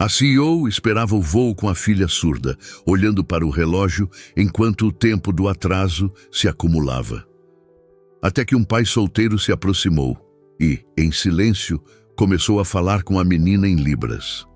A CEO esperava o voo com a filha surda, olhando para o relógio enquanto o tempo do atraso se acumulava. Até que um pai solteiro se aproximou e, em silêncio, começou a falar com a menina em libras.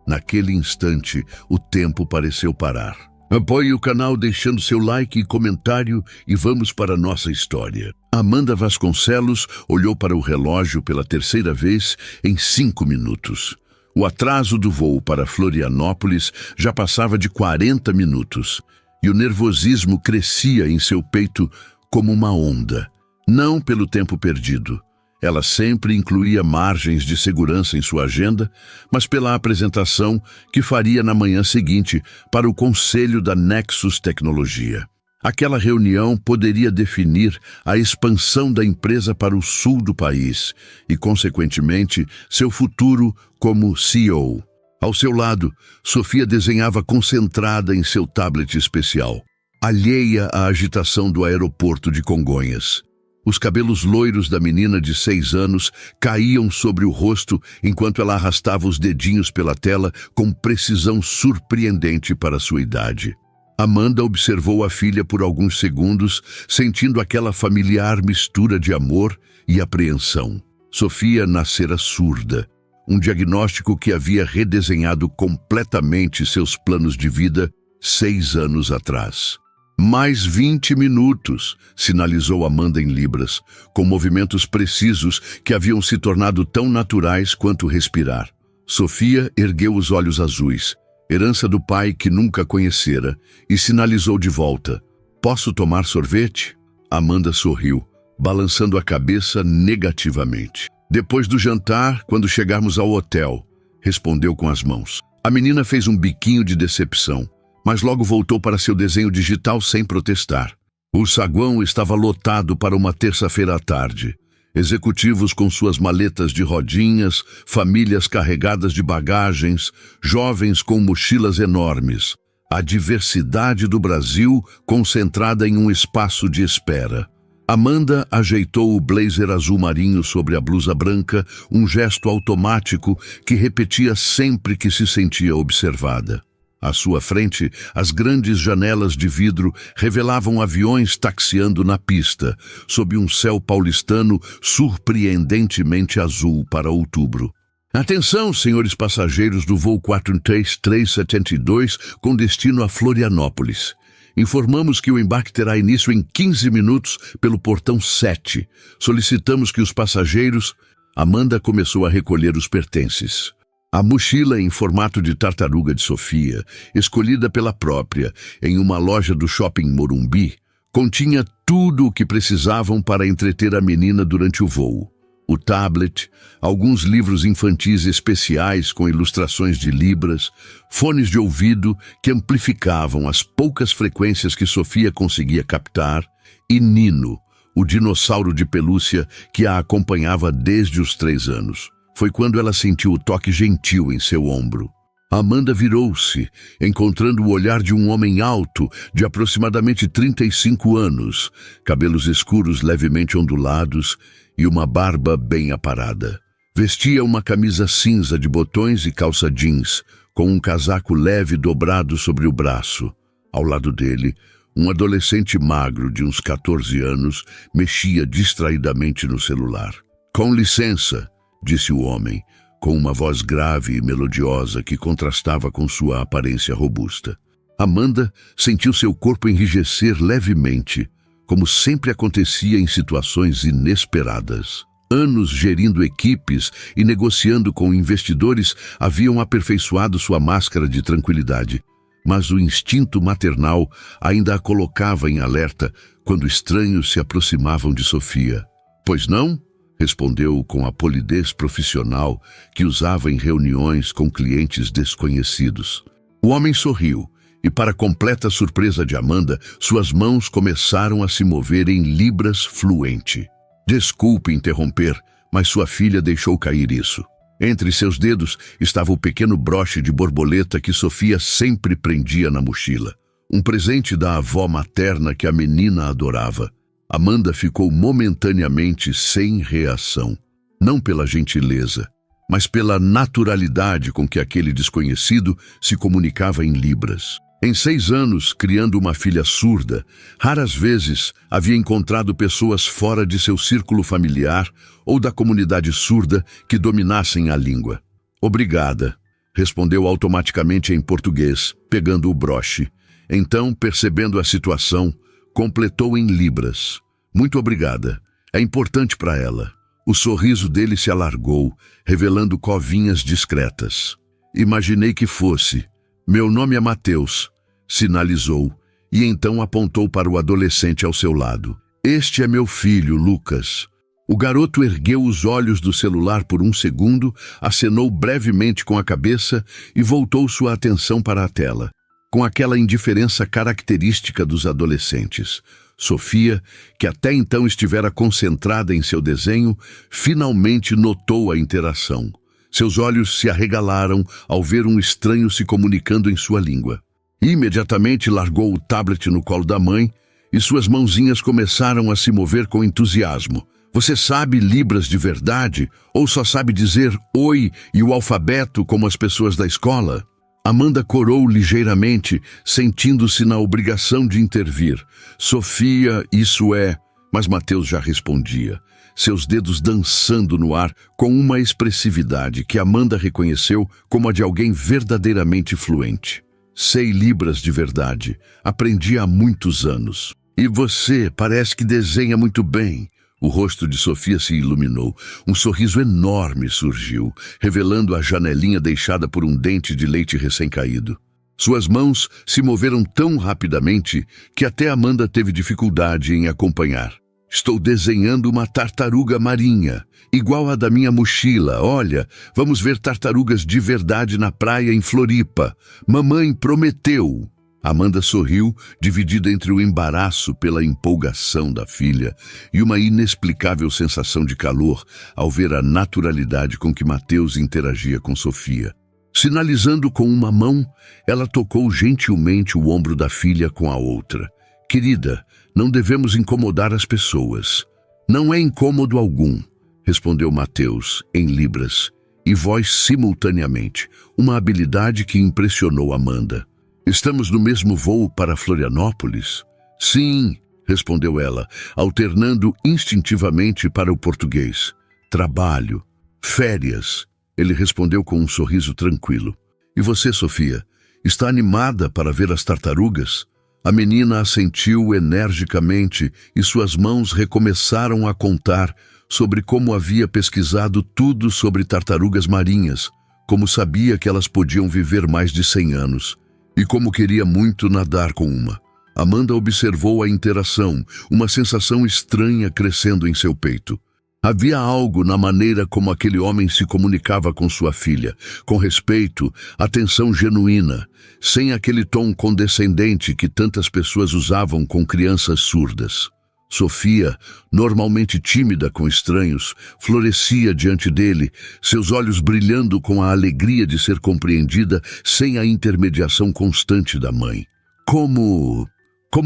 Naquele instante, o tempo pareceu parar. Apoie o canal deixando seu like e comentário e vamos para a nossa história. Amanda Vasconcelos olhou para o relógio pela terceira vez em 5 minutos. O atraso do voo para Florianópolis já passava de 40 minutos e o nervosismo crescia em seu peito como uma onda. Não pelo tempo perdido. Ela sempre incluía margens de segurança em sua agenda, mas pela apresentação que faria na manhã seguinte para o conselho da Nexus Tecnologia. Aquela reunião poderia definir a expansão da empresa para o sul do país e, consequentemente, seu futuro como CEO. Ao seu lado, Sofia desenhava concentrada em seu tablet especial, alheia à agitação do aeroporto de Congonhas. Os cabelos loiros da menina de 6 anos caíam sobre o rosto enquanto ela arrastava os dedinhos pela tela com precisão surpreendente para sua idade. Amanda observou a filha por alguns segundos, sentindo aquela familiar mistura de amor e apreensão. Sofia nascera surda, um diagnóstico que havia redesenhado completamente seus planos de vida 6 anos atrás. Mais 20 minutos, sinalizou Amanda em libras, com movimentos precisos que haviam se tornado tão naturais quanto respirar. Sofia ergueu os olhos azuis, herança do pai que nunca conhecera, e sinalizou de volta. Posso tomar sorvete? Amanda sorriu, balançando a cabeça negativamente. Depois do jantar, quando chegarmos ao hotel, respondeu com as mãos. A menina fez um biquinho de decepção, mas logo voltou para seu desenho digital sem protestar. O saguão estava lotado para uma terça-feira à tarde. Executivos com suas maletas de rodinhas, famílias carregadas de bagagens, jovens com mochilas enormes. A diversidade do Brasil concentrada em um espaço de espera. Amanda ajeitou o blazer azul marinho sobre a blusa branca, um gesto automático que repetia sempre que se sentia observada. À sua frente, as grandes janelas de vidro revelavam aviões taxiando na pista, sob um céu paulistano surpreendentemente azul para outubro. Atenção, senhores passageiros do voo 43372 com destino a Florianópolis. Informamos que o embarque terá início em 15 minutos pelo portão 7. Solicitamos que os passageiros... Amanda começou a recolher os pertences. A mochila em formato de tartaruga de Sofia, escolhida pela própria em uma loja do shopping Morumbi, continha tudo o que precisavam para entreter a menina durante o voo. O tablet, alguns livros infantis especiais com ilustrações de libras, fones de ouvido que amplificavam as poucas frequências que Sofia conseguia captar, e Nino, o dinossauro de pelúcia que a acompanhava desde os 3 anos. Foi quando ela sentiu o toque gentil em seu ombro. Amanda virou-se, encontrando o olhar de um homem alto, de aproximadamente 35 anos, cabelos escuros levemente ondulados e uma barba bem aparada. Vestia uma camisa cinza de botões e calça jeans, com um casaco leve dobrado sobre o braço. Ao lado dele, um adolescente magro de uns 14 anos mexia distraidamente no celular. Com licença, disse o homem, com uma voz grave e melodiosa que contrastava com sua aparência robusta. Amanda sentiu seu corpo enrijecer levemente, como sempre acontecia em situações inesperadas. Anos gerindo equipes e negociando com investidores haviam aperfeiçoado sua máscara de tranquilidade, mas o instinto maternal ainda a colocava em alerta quando estranhos se aproximavam de Sofia. Pois não? Respondeu com a polidez profissional que usava em reuniões com clientes desconhecidos. O homem sorriu e, para completa surpresa de Amanda, suas mãos começaram a se mover em libras fluente. Desculpe interromper, mas sua filha deixou cair isso. Entre seus dedos estava o pequeno broche de borboleta que Sofia sempre prendia na mochila. Um presente da avó materna que a menina adorava. Amanda ficou momentaneamente sem reação. Não pela gentileza, mas pela naturalidade com que aquele desconhecido se comunicava em libras. Em 6 anos, criando uma filha surda, raras vezes havia encontrado pessoas fora de seu círculo familiar ou da comunidade surda que dominassem a língua. Obrigada, respondeu automaticamente em português, pegando o broche. Então, percebendo a situação, completou em libras. Muito obrigada. É importante para ela. O sorriso dele se alargou, revelando covinhas discretas. Imaginei que fosse. Meu nome é Mateus, sinalizou, e então apontou para o adolescente ao seu lado. Este é meu filho, Lucas. O garoto ergueu os olhos do celular por um segundo, acenou brevemente com a cabeça e voltou sua atenção para a tela, com aquela indiferença característica dos adolescentes. Sofia, que até então estivera concentrada em seu desenho, finalmente notou a interação. Seus olhos se arregalaram ao ver um estranho se comunicando em sua língua. Imediatamente largou o tablet no colo da mãe e suas mãozinhas começaram a se mover com entusiasmo. Você sabe libras de verdade? Ou só sabe dizer oi e o alfabeto como as pessoas da escola? Amanda corou ligeiramente, sentindo-se na obrigação de intervir. Sofia, isso é... Mas Mateus já respondia, seus dedos dançando no ar com uma expressividade que Amanda reconheceu como a de alguém verdadeiramente fluente. Sei libras de verdade. Aprendi há muitos anos. E você parece que desenha muito bem. O rosto de Sofia se iluminou. Um sorriso enorme surgiu, revelando a janelinha deixada por um dente de leite recém-caído. Suas mãos se moveram tão rapidamente que até Amanda teve dificuldade em acompanhar. Estou desenhando uma tartaruga marinha, igual a da minha mochila. Olha, vamos ver tartarugas de verdade na praia em Floripa. Mamãe prometeu. Amanda sorriu, dividida entre o embaraço pela empolgação da filha e uma inexplicável sensação de calor ao ver a naturalidade com que Mateus interagia com Sofia. Sinalizando com uma mão, ela tocou gentilmente o ombro da filha com a outra. Querida, não devemos incomodar as pessoas. Não é incômodo algum, respondeu Mateus, em libras, e voz simultaneamente, uma habilidade que impressionou Amanda. Estamos no mesmo voo para Florianópolis? Sim, respondeu ela, alternando instintivamente para o português. Trabalho. Férias. Ele respondeu com um sorriso tranquilo. E você, Sofia, está animada para ver as tartarugas? A menina assentiu energicamente e suas mãos recomeçaram a contar sobre como havia pesquisado tudo sobre tartarugas marinhas, como sabia que elas podiam viver mais de 100 anos. E como queria muito nadar com uma. Amanda observou a interação, uma sensação estranha crescendo em seu peito. Havia algo na maneira como aquele homem se comunicava com sua filha, com respeito, atenção genuína, sem aquele tom condescendente que tantas pessoas usavam com crianças surdas. Sofia, normalmente tímida com estranhos, florescia diante dele, seus olhos brilhando com a alegria de ser compreendida sem a intermediação constante da mãe. Como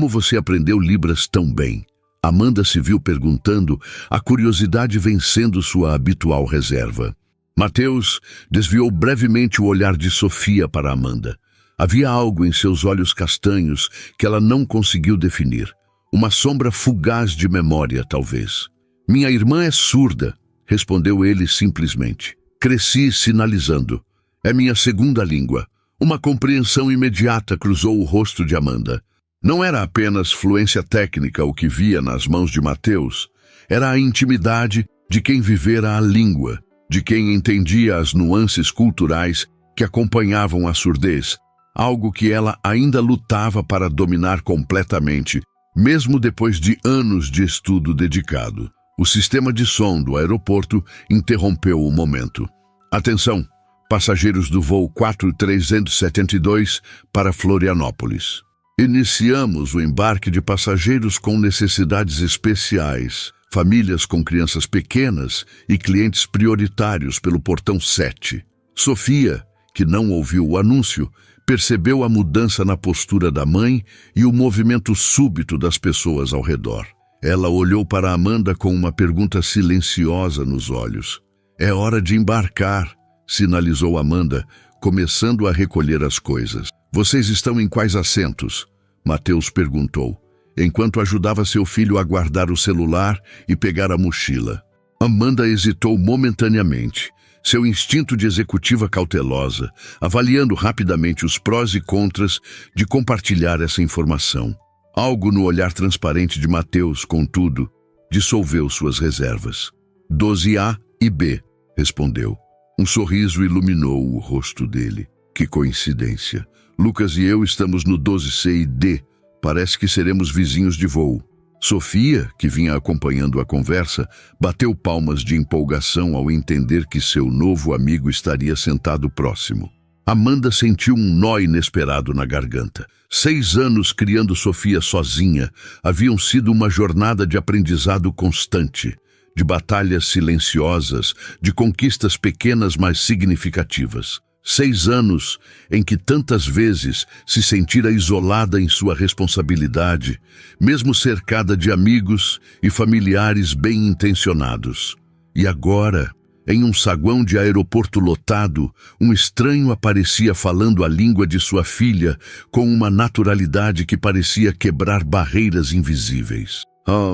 você aprendeu libras tão bem? Amanda se viu perguntando, a curiosidade vencendo sua habitual reserva. Mateus desviou brevemente o olhar de Sofia para Amanda. Havia algo em seus olhos castanhos que ela não conseguiu definir. Uma sombra fugaz de memória, talvez. Minha irmã é surda, respondeu ele simplesmente. Cresci sinalizando. É minha segunda língua. Uma compreensão imediata cruzou o rosto de Amanda. Não era apenas fluência técnica o que via nas mãos de Mateus. Era a intimidade de quem vivera a língua, de quem entendia as nuances culturais que acompanhavam a surdez, algo que ela ainda lutava para dominar completamente, mesmo depois de anos de estudo dedicado. O sistema de som do aeroporto interrompeu o momento. Atenção, passageiros do voo 4372 para Florianópolis. Iniciamos o embarque de passageiros com necessidades especiais, famílias com crianças pequenas e clientes prioritários pelo portão 7. Sofia, que não ouviu o anúncio, percebeu a mudança na postura da mãe e o movimento súbito das pessoas ao redor. Ela olhou para Amanda com uma pergunta silenciosa nos olhos. É hora de embarcar, sinalizou Amanda, começando a recolher as coisas. Vocês estão em quais assentos? Mateus perguntou, enquanto ajudava seu filho a guardar o celular e pegar a mochila. Amanda hesitou momentaneamente, seu instinto de executiva cautelosa, avaliando rapidamente os prós e contras de compartilhar essa informação. Algo no olhar transparente de Mateus, contudo, dissolveu suas reservas. 12A e B, respondeu. Um sorriso iluminou o rosto dele. Que coincidência. Lucas e eu estamos no 12C e D. Parece que seremos vizinhos de voo. Sofia, que vinha acompanhando a conversa, bateu palmas de empolgação ao entender que seu novo amigo estaria sentado próximo. Amanda sentiu um nó inesperado na garganta. 6 anos criando Sofia sozinha haviam sido uma jornada de aprendizado constante, de batalhas silenciosas, de conquistas pequenas mas significativas. 6 anos em que tantas vezes se sentira isolada em sua responsabilidade, mesmo cercada de amigos e familiares bem-intencionados. E agora, em um saguão de aeroporto lotado, um estranho aparecia falando a língua de sua filha com uma naturalidade que parecia quebrar barreiras invisíveis.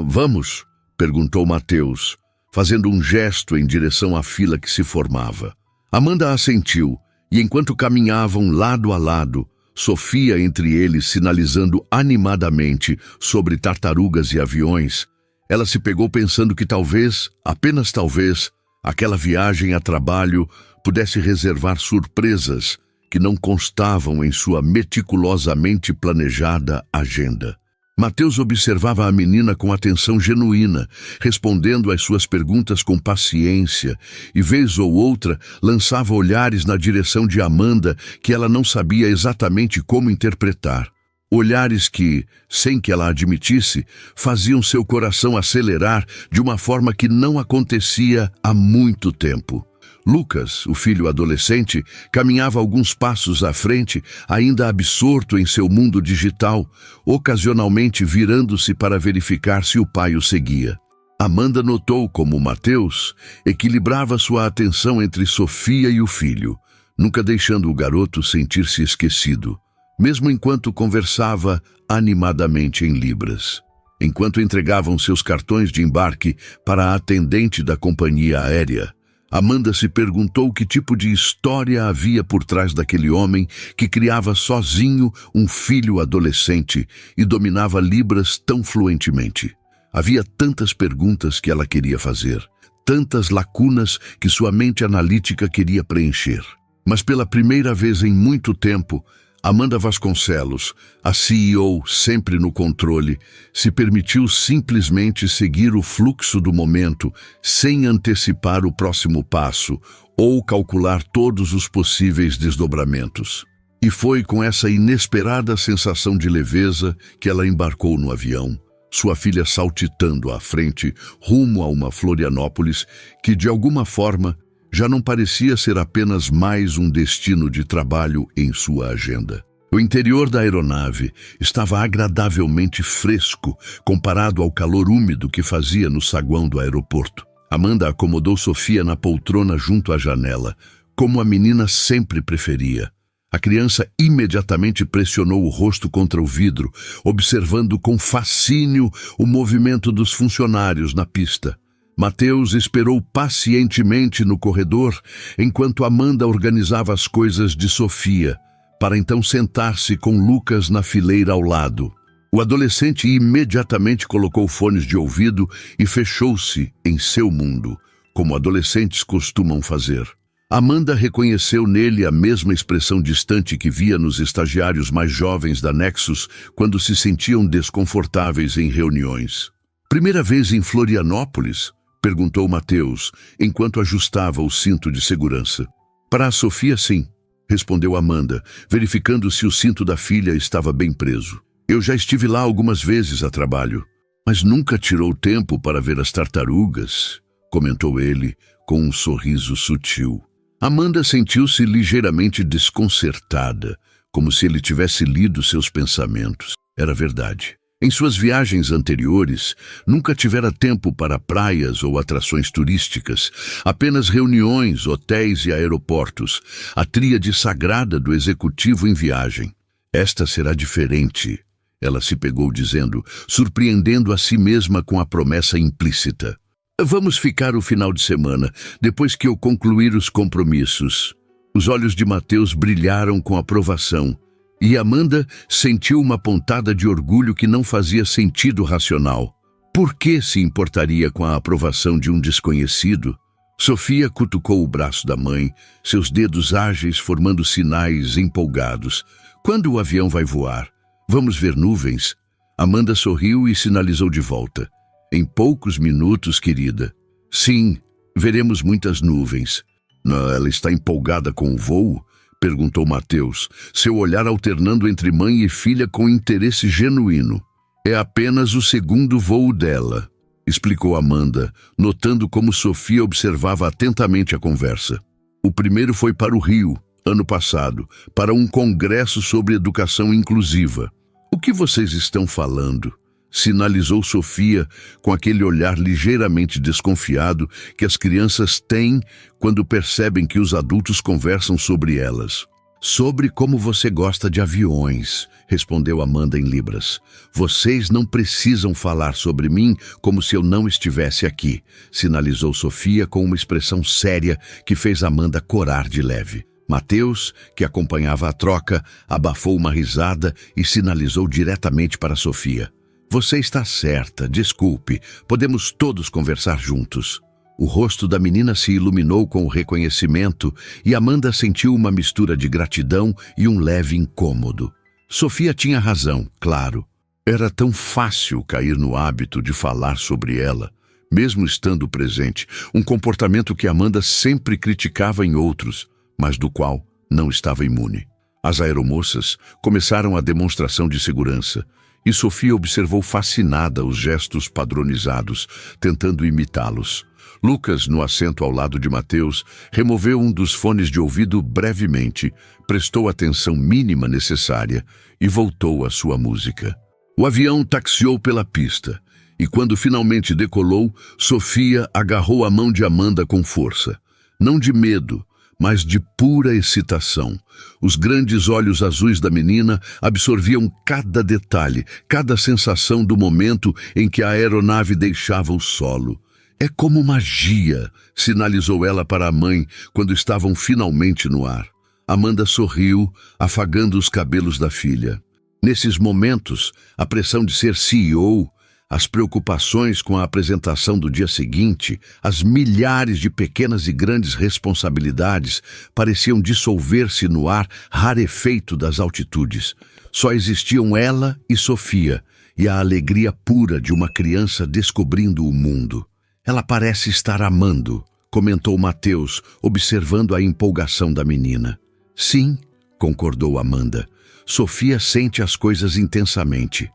Vamos? Perguntou Mateus, fazendo um gesto em direção à fila que se formava. Amanda assentiu, e enquanto caminhavam lado a lado, Sofia entre eles sinalizando animadamente sobre tartarugas e aviões, ela se pegou pensando que talvez, apenas talvez, aquela viagem a trabalho pudesse reservar surpresas que não constavam em sua meticulosamente planejada agenda. Mateus observava a menina com atenção genuína, respondendo às suas perguntas com paciência, e vez ou outra lançava olhares na direção de Amanda que ela não sabia exatamente como interpretar. Olhares que, sem que ela admitisse, faziam seu coração acelerar de uma forma que não acontecia há muito tempo. Lucas, o filho adolescente, caminhava alguns passos à frente, ainda absorto em seu mundo digital, ocasionalmente virando-se para verificar se o pai o seguia. Amanda notou como Mateus equilibrava sua atenção entre Sofia e o filho, nunca deixando o garoto sentir-se esquecido, mesmo enquanto conversava animadamente em Libras. Enquanto entregavam seus cartões de embarque para a atendente da companhia aérea, Amanda se perguntou que tipo de história havia por trás daquele homem que criava sozinho um filho adolescente e dominava Libras tão fluentemente. Havia tantas perguntas que ela queria fazer, tantas lacunas que sua mente analítica queria preencher. Mas pela primeira vez em muito tempo, Amanda Vasconcelos, a CEO sempre no controle, se permitiu simplesmente seguir o fluxo do momento sem antecipar o próximo passo ou calcular todos os possíveis desdobramentos. E foi com essa inesperada sensação de leveza que ela embarcou no avião, sua filha saltitando à frente rumo a uma Florianópolis que, de alguma forma, já não parecia ser apenas mais um destino de trabalho em sua agenda. O interior da aeronave estava agradavelmente fresco comparado ao calor úmido que fazia no saguão do aeroporto. Amanda acomodou Sofia na poltrona junto à janela, como a menina sempre preferia. A criança imediatamente pressionou o rosto contra o vidro, observando com fascínio o movimento dos funcionários na pista. Mateus esperou pacientemente no corredor enquanto Amanda organizava as coisas de Sofia, para então sentar-se com Lucas na fileira ao lado. O adolescente imediatamente colocou fones de ouvido e fechou-se em seu mundo, como adolescentes costumam fazer. Amanda reconheceu nele a mesma expressão distante que via nos estagiários mais jovens da Nexus quando se sentiam desconfortáveis em reuniões. Primeira vez em Florianópolis? Perguntou Mateus, enquanto ajustava o cinto de segurança. Para a Sofia, sim, respondeu Amanda, verificando se o cinto da filha estava bem preso. Eu já estive lá algumas vezes a trabalho, mas nunca tirou tempo para ver as tartarugas, comentou ele com um sorriso sutil. Amanda sentiu-se ligeiramente desconcertada, como se ele tivesse lido seus pensamentos. Era verdade. Em suas viagens anteriores, nunca tivera tempo para praias ou atrações turísticas, apenas reuniões, hotéis e aeroportos, a tríade sagrada do executivo em viagem. Esta será diferente, ela se pegou dizendo, surpreendendo a si mesma com a promessa implícita. Vamos ficar o final de semana, depois que eu concluir os compromissos. Os olhos de Mateus brilharam com aprovação, e Amanda sentiu uma pontada de orgulho que não fazia sentido racional. Por que se importaria com a aprovação de um desconhecido? Sofia cutucou o braço da mãe, seus dedos ágeis formando sinais empolgados. Quando o avião vai voar? Vamos ver nuvens? Amanda sorriu e sinalizou de volta. Em poucos minutos, querida. Sim, veremos muitas nuvens. Ela está empolgada com o voo? Perguntou Mateus, seu olhar alternando entre mãe e filha com interesse genuíno. É apenas o segundo voo dela, explicou Amanda, notando como Sofia observava atentamente a conversa. O primeiro foi para o Rio, ano passado, para um congresso sobre educação inclusiva. O que vocês estão falando? Sinalizou Sofia com aquele olhar ligeiramente desconfiado que as crianças têm quando percebem que os adultos conversam sobre elas. Sobre como você gosta de aviões, respondeu Amanda em libras. Vocês não precisam falar sobre mim como se eu não estivesse aqui, sinalizou Sofia com uma expressão séria que fez Amanda corar de leve. Mateus, que acompanhava a troca, abafou uma risada e sinalizou diretamente para Sofia. Você está certa, desculpe, podemos todos conversar juntos. O rosto da menina se iluminou com o reconhecimento e Amanda sentiu uma mistura de gratidão e um leve incômodo. Sofia tinha razão, claro. Era tão fácil cair no hábito de falar sobre ela, mesmo estando presente, um comportamento que Amanda sempre criticava em outros, mas do qual não estava imune. As aeromoças começaram a demonstração de segurança, e Sofia observou fascinada os gestos padronizados, tentando imitá-los. Lucas, no assento ao lado de Mateus, removeu um dos fones de ouvido brevemente, prestou a atenção mínima necessária e voltou à sua música. O avião taxiou pela pista, e quando finalmente decolou, Sofia agarrou a mão de Amanda com força. Não de medo, mas de pura excitação. Os grandes olhos azuis da menina absorviam cada detalhe, cada sensação do momento em que a aeronave deixava o solo. É como magia, sinalizou ela para a mãe quando estavam finalmente no ar. Amanda sorriu, afagando os cabelos da filha. Nesses momentos, a pressão de ser CEO, as preocupações com a apresentação do dia seguinte, as milhares de pequenas e grandes responsabilidades pareciam dissolver-se no ar rarefeito das altitudes. Só existiam ela e Sofia, e a alegria pura de uma criança descobrindo o mundo. Ela parece estar amando, comentou Mateus, observando a empolgação da menina. Sim, concordou Amanda. Sofia sente as coisas intensamente.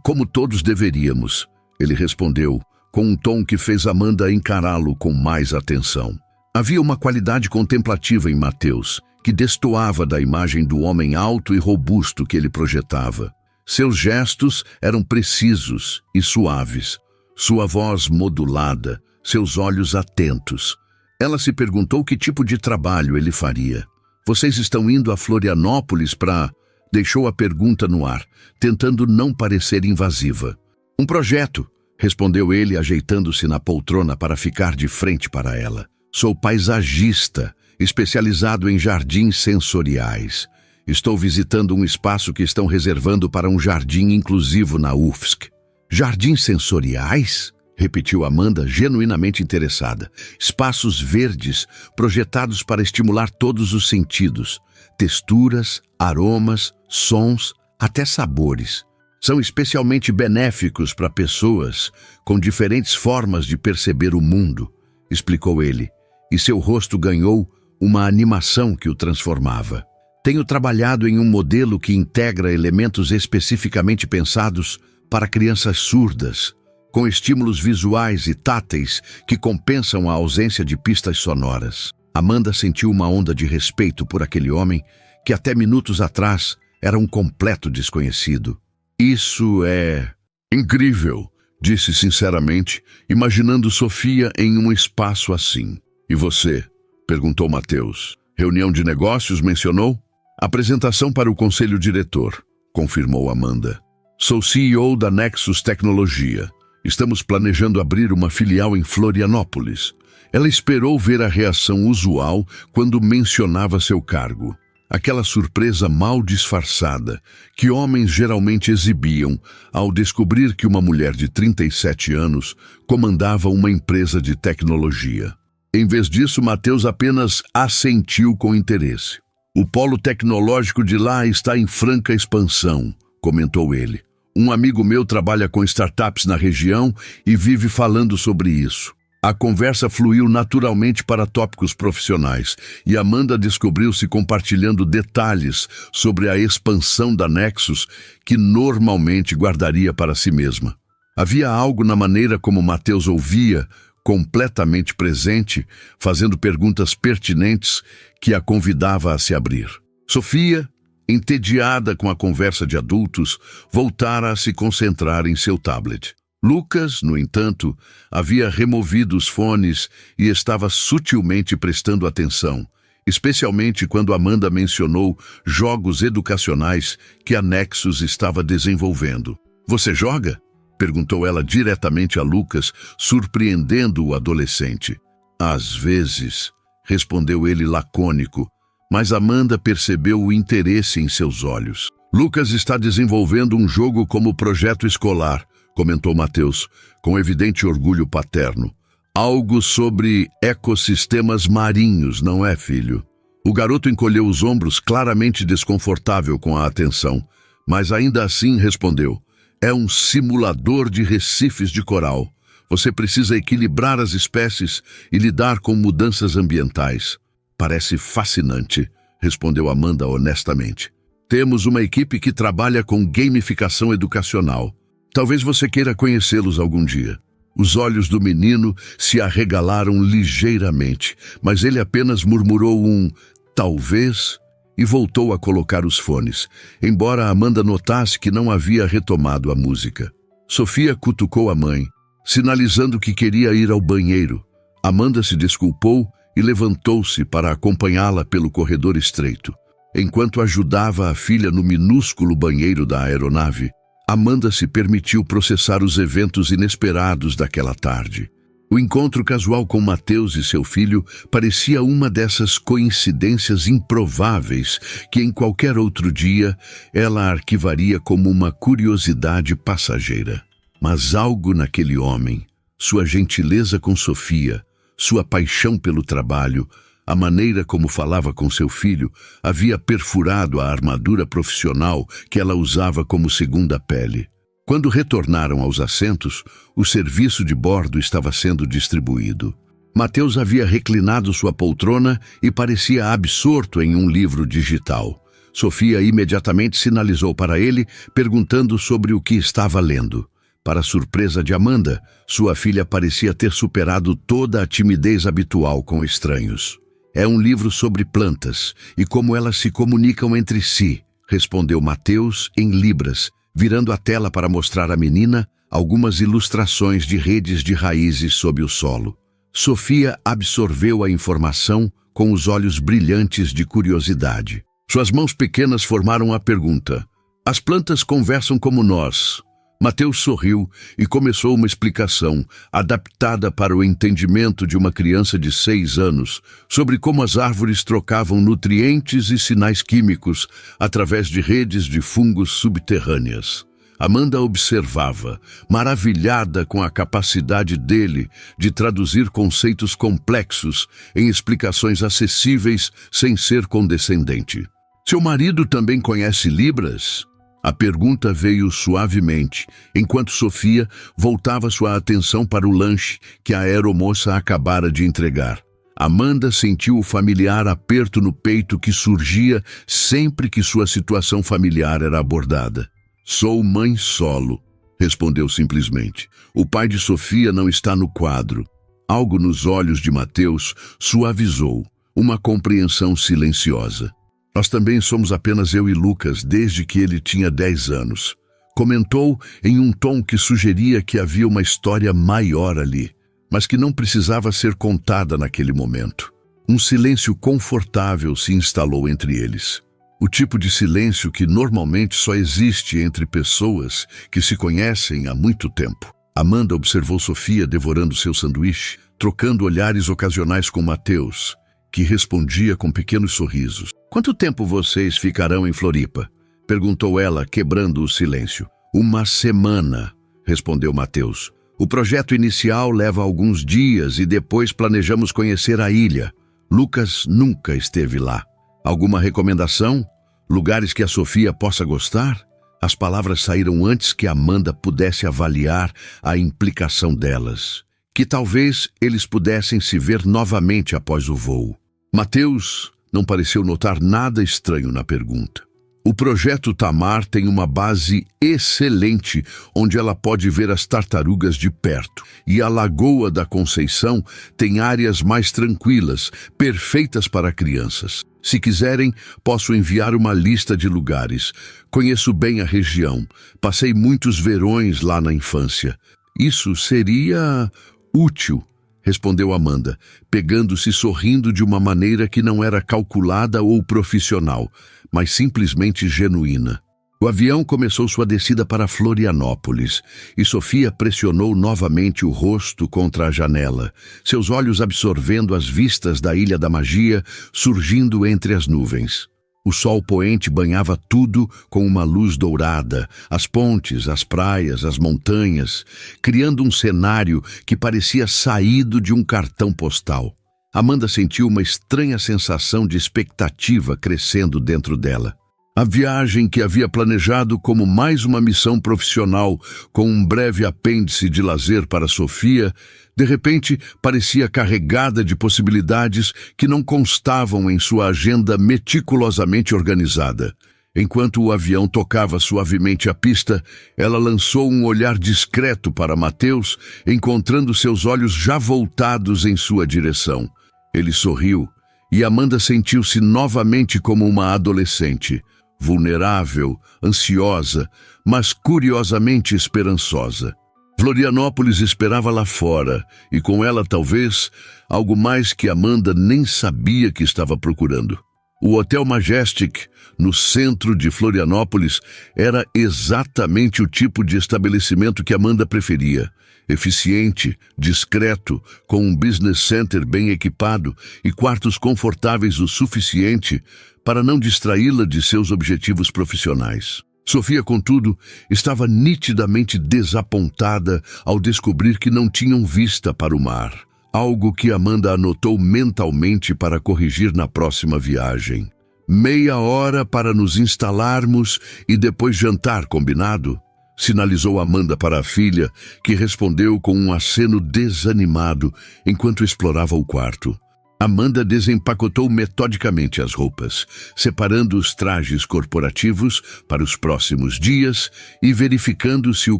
Como todos deveríamos, ele respondeu, com um tom que fez Amanda encará-lo com mais atenção. Havia uma qualidade contemplativa em Mateus, que destoava da imagem do homem alto e robusto que ele projetava. Seus gestos eram precisos e suaves, sua voz modulada, seus olhos atentos. Ela se perguntou que tipo de trabalho ele faria. Vocês estão indo a Florianópolis para... Deixou a pergunta no ar, tentando não parecer invasiva. Um projeto, respondeu ele, ajeitando-se na poltrona para ficar de frente para ela. Sou paisagista, especializado em jardins sensoriais. Estou visitando um espaço que estão reservando para um jardim inclusivo na UFSC. Jardins sensoriais? Repetiu Amanda, genuinamente interessada. Espaços verdes, projetados para estimular todos os sentidos. Texturas, aromas, sons, até sabores. São especialmente benéficos para pessoas com diferentes formas de perceber o mundo, explicou ele, e seu rosto ganhou uma animação que o transformava. Tenho trabalhado em um modelo que integra elementos especificamente pensados para crianças surdas, com estímulos visuais e táteis que compensam a ausência de pistas sonoras. Amanda sentiu uma onda de respeito por aquele homem que até minutos atrás era um completo desconhecido. Isso é incrível, disse sinceramente, imaginando Sofia em um espaço assim. E você? Perguntou Mateus. Reunião de negócios, mencionou? Apresentação para o conselho diretor, confirmou Amanda. Sou CEO da Nexus Tecnologia. Estamos planejando abrir uma filial em Florianópolis. Ela esperou ver a reação usual quando mencionava seu cargo. Aquela surpresa mal disfarçada que homens geralmente exibiam ao descobrir que uma mulher de 37 anos comandava uma empresa de tecnologia. Em vez disso, Mateus apenas assentiu com interesse. O polo tecnológico de lá está em franca expansão, comentou ele. Um amigo meu trabalha com startups na região e vive falando sobre isso. A conversa fluiu naturalmente para tópicos profissionais e Amanda descobriu-se compartilhando detalhes sobre a expansão da Nexus que normalmente guardaria para si mesma. Havia algo na maneira como Mateus ouvia, completamente presente, fazendo perguntas pertinentes que a convidava a se abrir. Sofia, entediada com a conversa de adultos, voltara a se concentrar em seu tablet. Lucas, no entanto, havia removido os fones e estava sutilmente prestando atenção, especialmente quando Amanda mencionou jogos educacionais que a Nexus estava desenvolvendo. Você joga? Perguntou ela diretamente a Lucas, surpreendendo o adolescente. Às vezes, respondeu ele lacônico, mas Amanda percebeu o interesse em seus olhos. Lucas está desenvolvendo um jogo como projeto escolar, comentou Mateus, com evidente orgulho paterno. Algo sobre ecossistemas marinhos, não é, filho? O garoto encolheu os ombros, claramente desconfortável com a atenção, mas ainda assim respondeu. É um simulador de recifes de coral. Você precisa equilibrar as espécies e lidar com mudanças ambientais. Parece fascinante, respondeu Amanda honestamente. Temos uma equipe que trabalha com gamificação educacional. Talvez você queira conhecê-los algum dia. Os olhos do menino se arregalaram ligeiramente, mas ele apenas murmurou um talvez e voltou a colocar os fones, embora Amanda notasse que não havia retomado a música. Sofia cutucou a mãe, sinalizando que queria ir ao banheiro. Amanda se desculpou e levantou-se para acompanhá-la pelo corredor estreito. Enquanto ajudava a filha no minúsculo banheiro da aeronave, Amanda se permitiu processar os eventos inesperados daquela tarde. O encontro casual com Mateus e seu filho parecia uma dessas coincidências improváveis que em qualquer outro dia ela arquivaria como uma curiosidade passageira. Mas algo naquele homem, sua gentileza com Sofia, sua paixão pelo trabalho, a maneira como falava com seu filho, havia perfurado a armadura profissional que ela usava como segunda pele. Quando retornaram aos assentos, o serviço de bordo estava sendo distribuído. Mateus havia reclinado sua poltrona e parecia absorto em um livro digital. Sofia imediatamente sinalizou para ele, perguntando sobre o que estava lendo. Para surpresa de Amanda, sua filha parecia ter superado toda a timidez habitual com estranhos. É um livro sobre plantas e como elas se comunicam entre si, respondeu Mateus em libras, virando a tela para mostrar à menina algumas ilustrações de redes de raízes sob o solo. Sofia absorveu a informação com os olhos brilhantes de curiosidade. Suas mãos pequenas formaram a pergunta. As plantas conversam como nós. Mateus sorriu e começou uma explicação, adaptada para o entendimento de uma criança de 6 anos, sobre como as árvores trocavam nutrientes e sinais químicos através de redes de fungos subterrâneas. Amanda observava, maravilhada com a capacidade dele de traduzir conceitos complexos em explicações acessíveis sem ser condescendente. Seu marido também conhece Libras? A pergunta veio suavemente, enquanto Sofia voltava sua atenção para o lanche que a aeromoça acabara de entregar. Amanda sentiu o familiar aperto no peito que surgia sempre que sua situação familiar era abordada. Sou mãe solo, respondeu simplesmente. O pai de Sofia não está no quadro. Algo nos olhos de Mateus suavizou, uma compreensão silenciosa. Nós também somos apenas eu e Lucas desde que ele tinha 10 anos, Comentou em um tom que sugeria que havia uma história maior ali, mas que não precisava ser contada naquele momento. Um silêncio confortável se instalou entre eles. O tipo de silêncio que normalmente só existe entre pessoas que se conhecem há muito tempo. Amanda observou Sofia devorando seu sanduíche, trocando olhares ocasionais com Mateus, que respondia com pequenos sorrisos. "Quanto tempo vocês ficarão em Floripa?" perguntou ela, quebrando o silêncio. "Uma semana", respondeu Mateus. "O projeto inicial leva alguns dias e depois planejamos conhecer a ilha. Lucas nunca esteve lá. Alguma recomendação? Lugares que a Sofia possa gostar?" As palavras saíram antes que Amanda pudesse avaliar a implicação delas. Que talvez eles pudessem se ver novamente após o voo. Mateus não pareceu notar nada estranho na pergunta. "O projeto Tamar tem uma base excelente onde ela pode ver as tartarugas de perto. E a Lagoa da Conceição tem áreas mais tranquilas, perfeitas para crianças. Se quiserem, posso enviar uma lista de lugares. Conheço bem a região. Passei muitos verões lá na infância. Isso seria útil", respondeu Amanda, pegando-se sorrindo de uma maneira que não era calculada ou profissional, mas simplesmente genuína. O avião começou sua descida para Florianópolis e Sofia pressionou novamente o rosto contra a janela, seus olhos absorvendo as vistas da Ilha da Magia surgindo entre as nuvens. O sol poente banhava tudo com uma luz dourada, as pontes, as praias, as montanhas, criando um cenário que parecia saído de um cartão postal. Amanda sentiu uma estranha sensação de expectativa crescendo dentro dela. A viagem que havia planejado como mais uma missão profissional com um breve apêndice de lazer para Sofia, de repente parecia carregada de possibilidades que não constavam em sua agenda meticulosamente organizada. Enquanto o avião tocava suavemente a pista, ela lançou um olhar discreto para Mateus, encontrando seus olhos já voltados em sua direção. Ele sorriu, e Amanda sentiu-se novamente como uma adolescente, vulnerável, ansiosa, mas curiosamente esperançosa. Florianópolis esperava lá fora, e com ela talvez algo mais que Amanda nem sabia que estava procurando. O Hotel Majestic, no centro de Florianópolis, era exatamente o tipo de estabelecimento que Amanda preferia. Eficiente, discreto, com um business center bem equipado e quartos confortáveis o suficiente para não distraí-la de seus objetivos profissionais. Sofia, contudo, estava nitidamente desapontada ao descobrir que não tinham vista para o mar, algo que Amanda anotou mentalmente para corrigir na próxima viagem. "Meia hora para nos instalarmos e depois jantar, combinado?" sinalizou Amanda para a filha, que respondeu com um aceno desanimado enquanto explorava o quarto. Amanda desempacotou metodicamente as roupas, separando os trajes corporativos para os próximos dias e verificando se o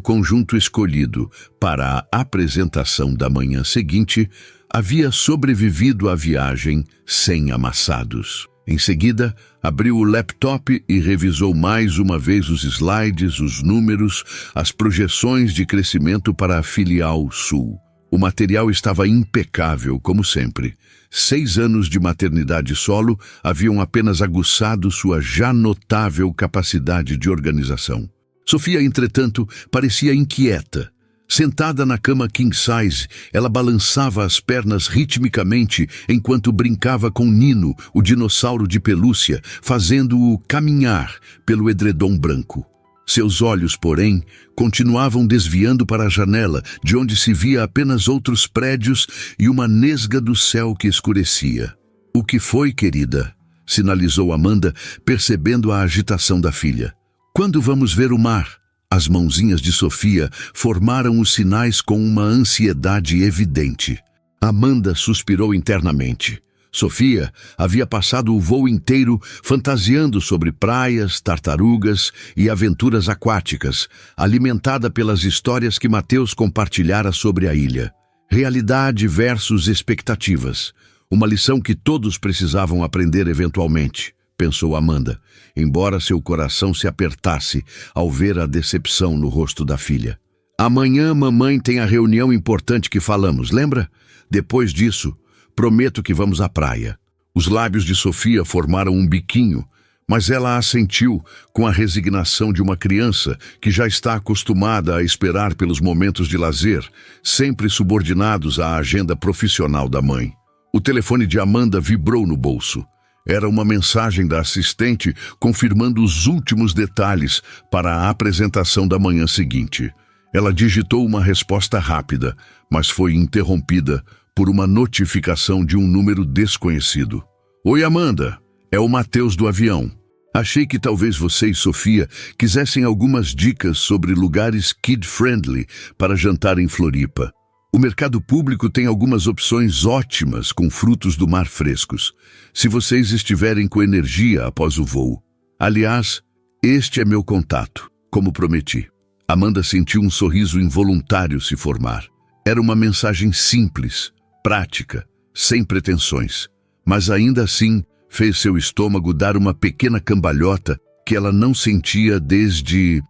conjunto escolhido para a apresentação da manhã seguinte havia sobrevivido à viagem sem amassados. Em seguida, abriu o laptop e revisou mais uma vez os slides, os números, as projeções de crescimento para a filial sul. O material estava impecável, como sempre. 6 anos de maternidade solo haviam apenas aguçado sua já notável capacidade de organização. Sofia, entretanto, parecia inquieta. Sentada na cama king size, ela balançava as pernas ritmicamente enquanto brincava com Nino, o dinossauro de pelúcia, fazendo-o caminhar pelo edredom branco. Seus olhos, porém, continuavam desviando para a janela, de onde se via apenas outros prédios e uma nesga do céu que escurecia. "O que foi, querida?" sinalizou Amanda, percebendo a agitação da filha. "Quando vamos ver o mar?" As mãozinhas de Sofia formaram os sinais com uma ansiedade evidente. Amanda suspirou internamente. Sofia havia passado o voo inteiro fantasiando sobre praias, tartarugas e aventuras aquáticas, alimentada pelas histórias que Mateus compartilhara sobre a ilha. Realidade versus expectativas. Uma lição que todos precisavam aprender eventualmente. pensou Amanda, embora seu coração se apertasse ao ver a decepção no rosto da filha. Amanhã mamãe tem a reunião importante que falamos, lembra? Depois disso, prometo que vamos à praia. Os lábios de Sofia formaram um biquinho, mas ela assentiu com a resignação de uma criança que já está acostumada a esperar pelos momentos de lazer, sempre subordinados à agenda profissional da mãe. O telefone de Amanda vibrou no bolso. Era uma mensagem da assistente confirmando os últimos detalhes para a apresentação da manhã seguinte. Ela digitou uma resposta rápida, mas foi interrompida por uma notificação de um número desconhecido. Oi, Amanda. É o Matheus do avião. Achei que talvez você e Sofia quisessem algumas dicas sobre lugares kid-friendly para jantar em Floripa. O mercado público tem algumas opções ótimas com frutos do mar frescos, se vocês estiverem com energia após o voo. Aliás, este é meu contato, como prometi. Amanda sentiu um sorriso involuntário se formar. Era uma mensagem simples, prática, sem pretensões, mas ainda assim fez seu estômago dar uma pequena cambalhota que ela não sentia desde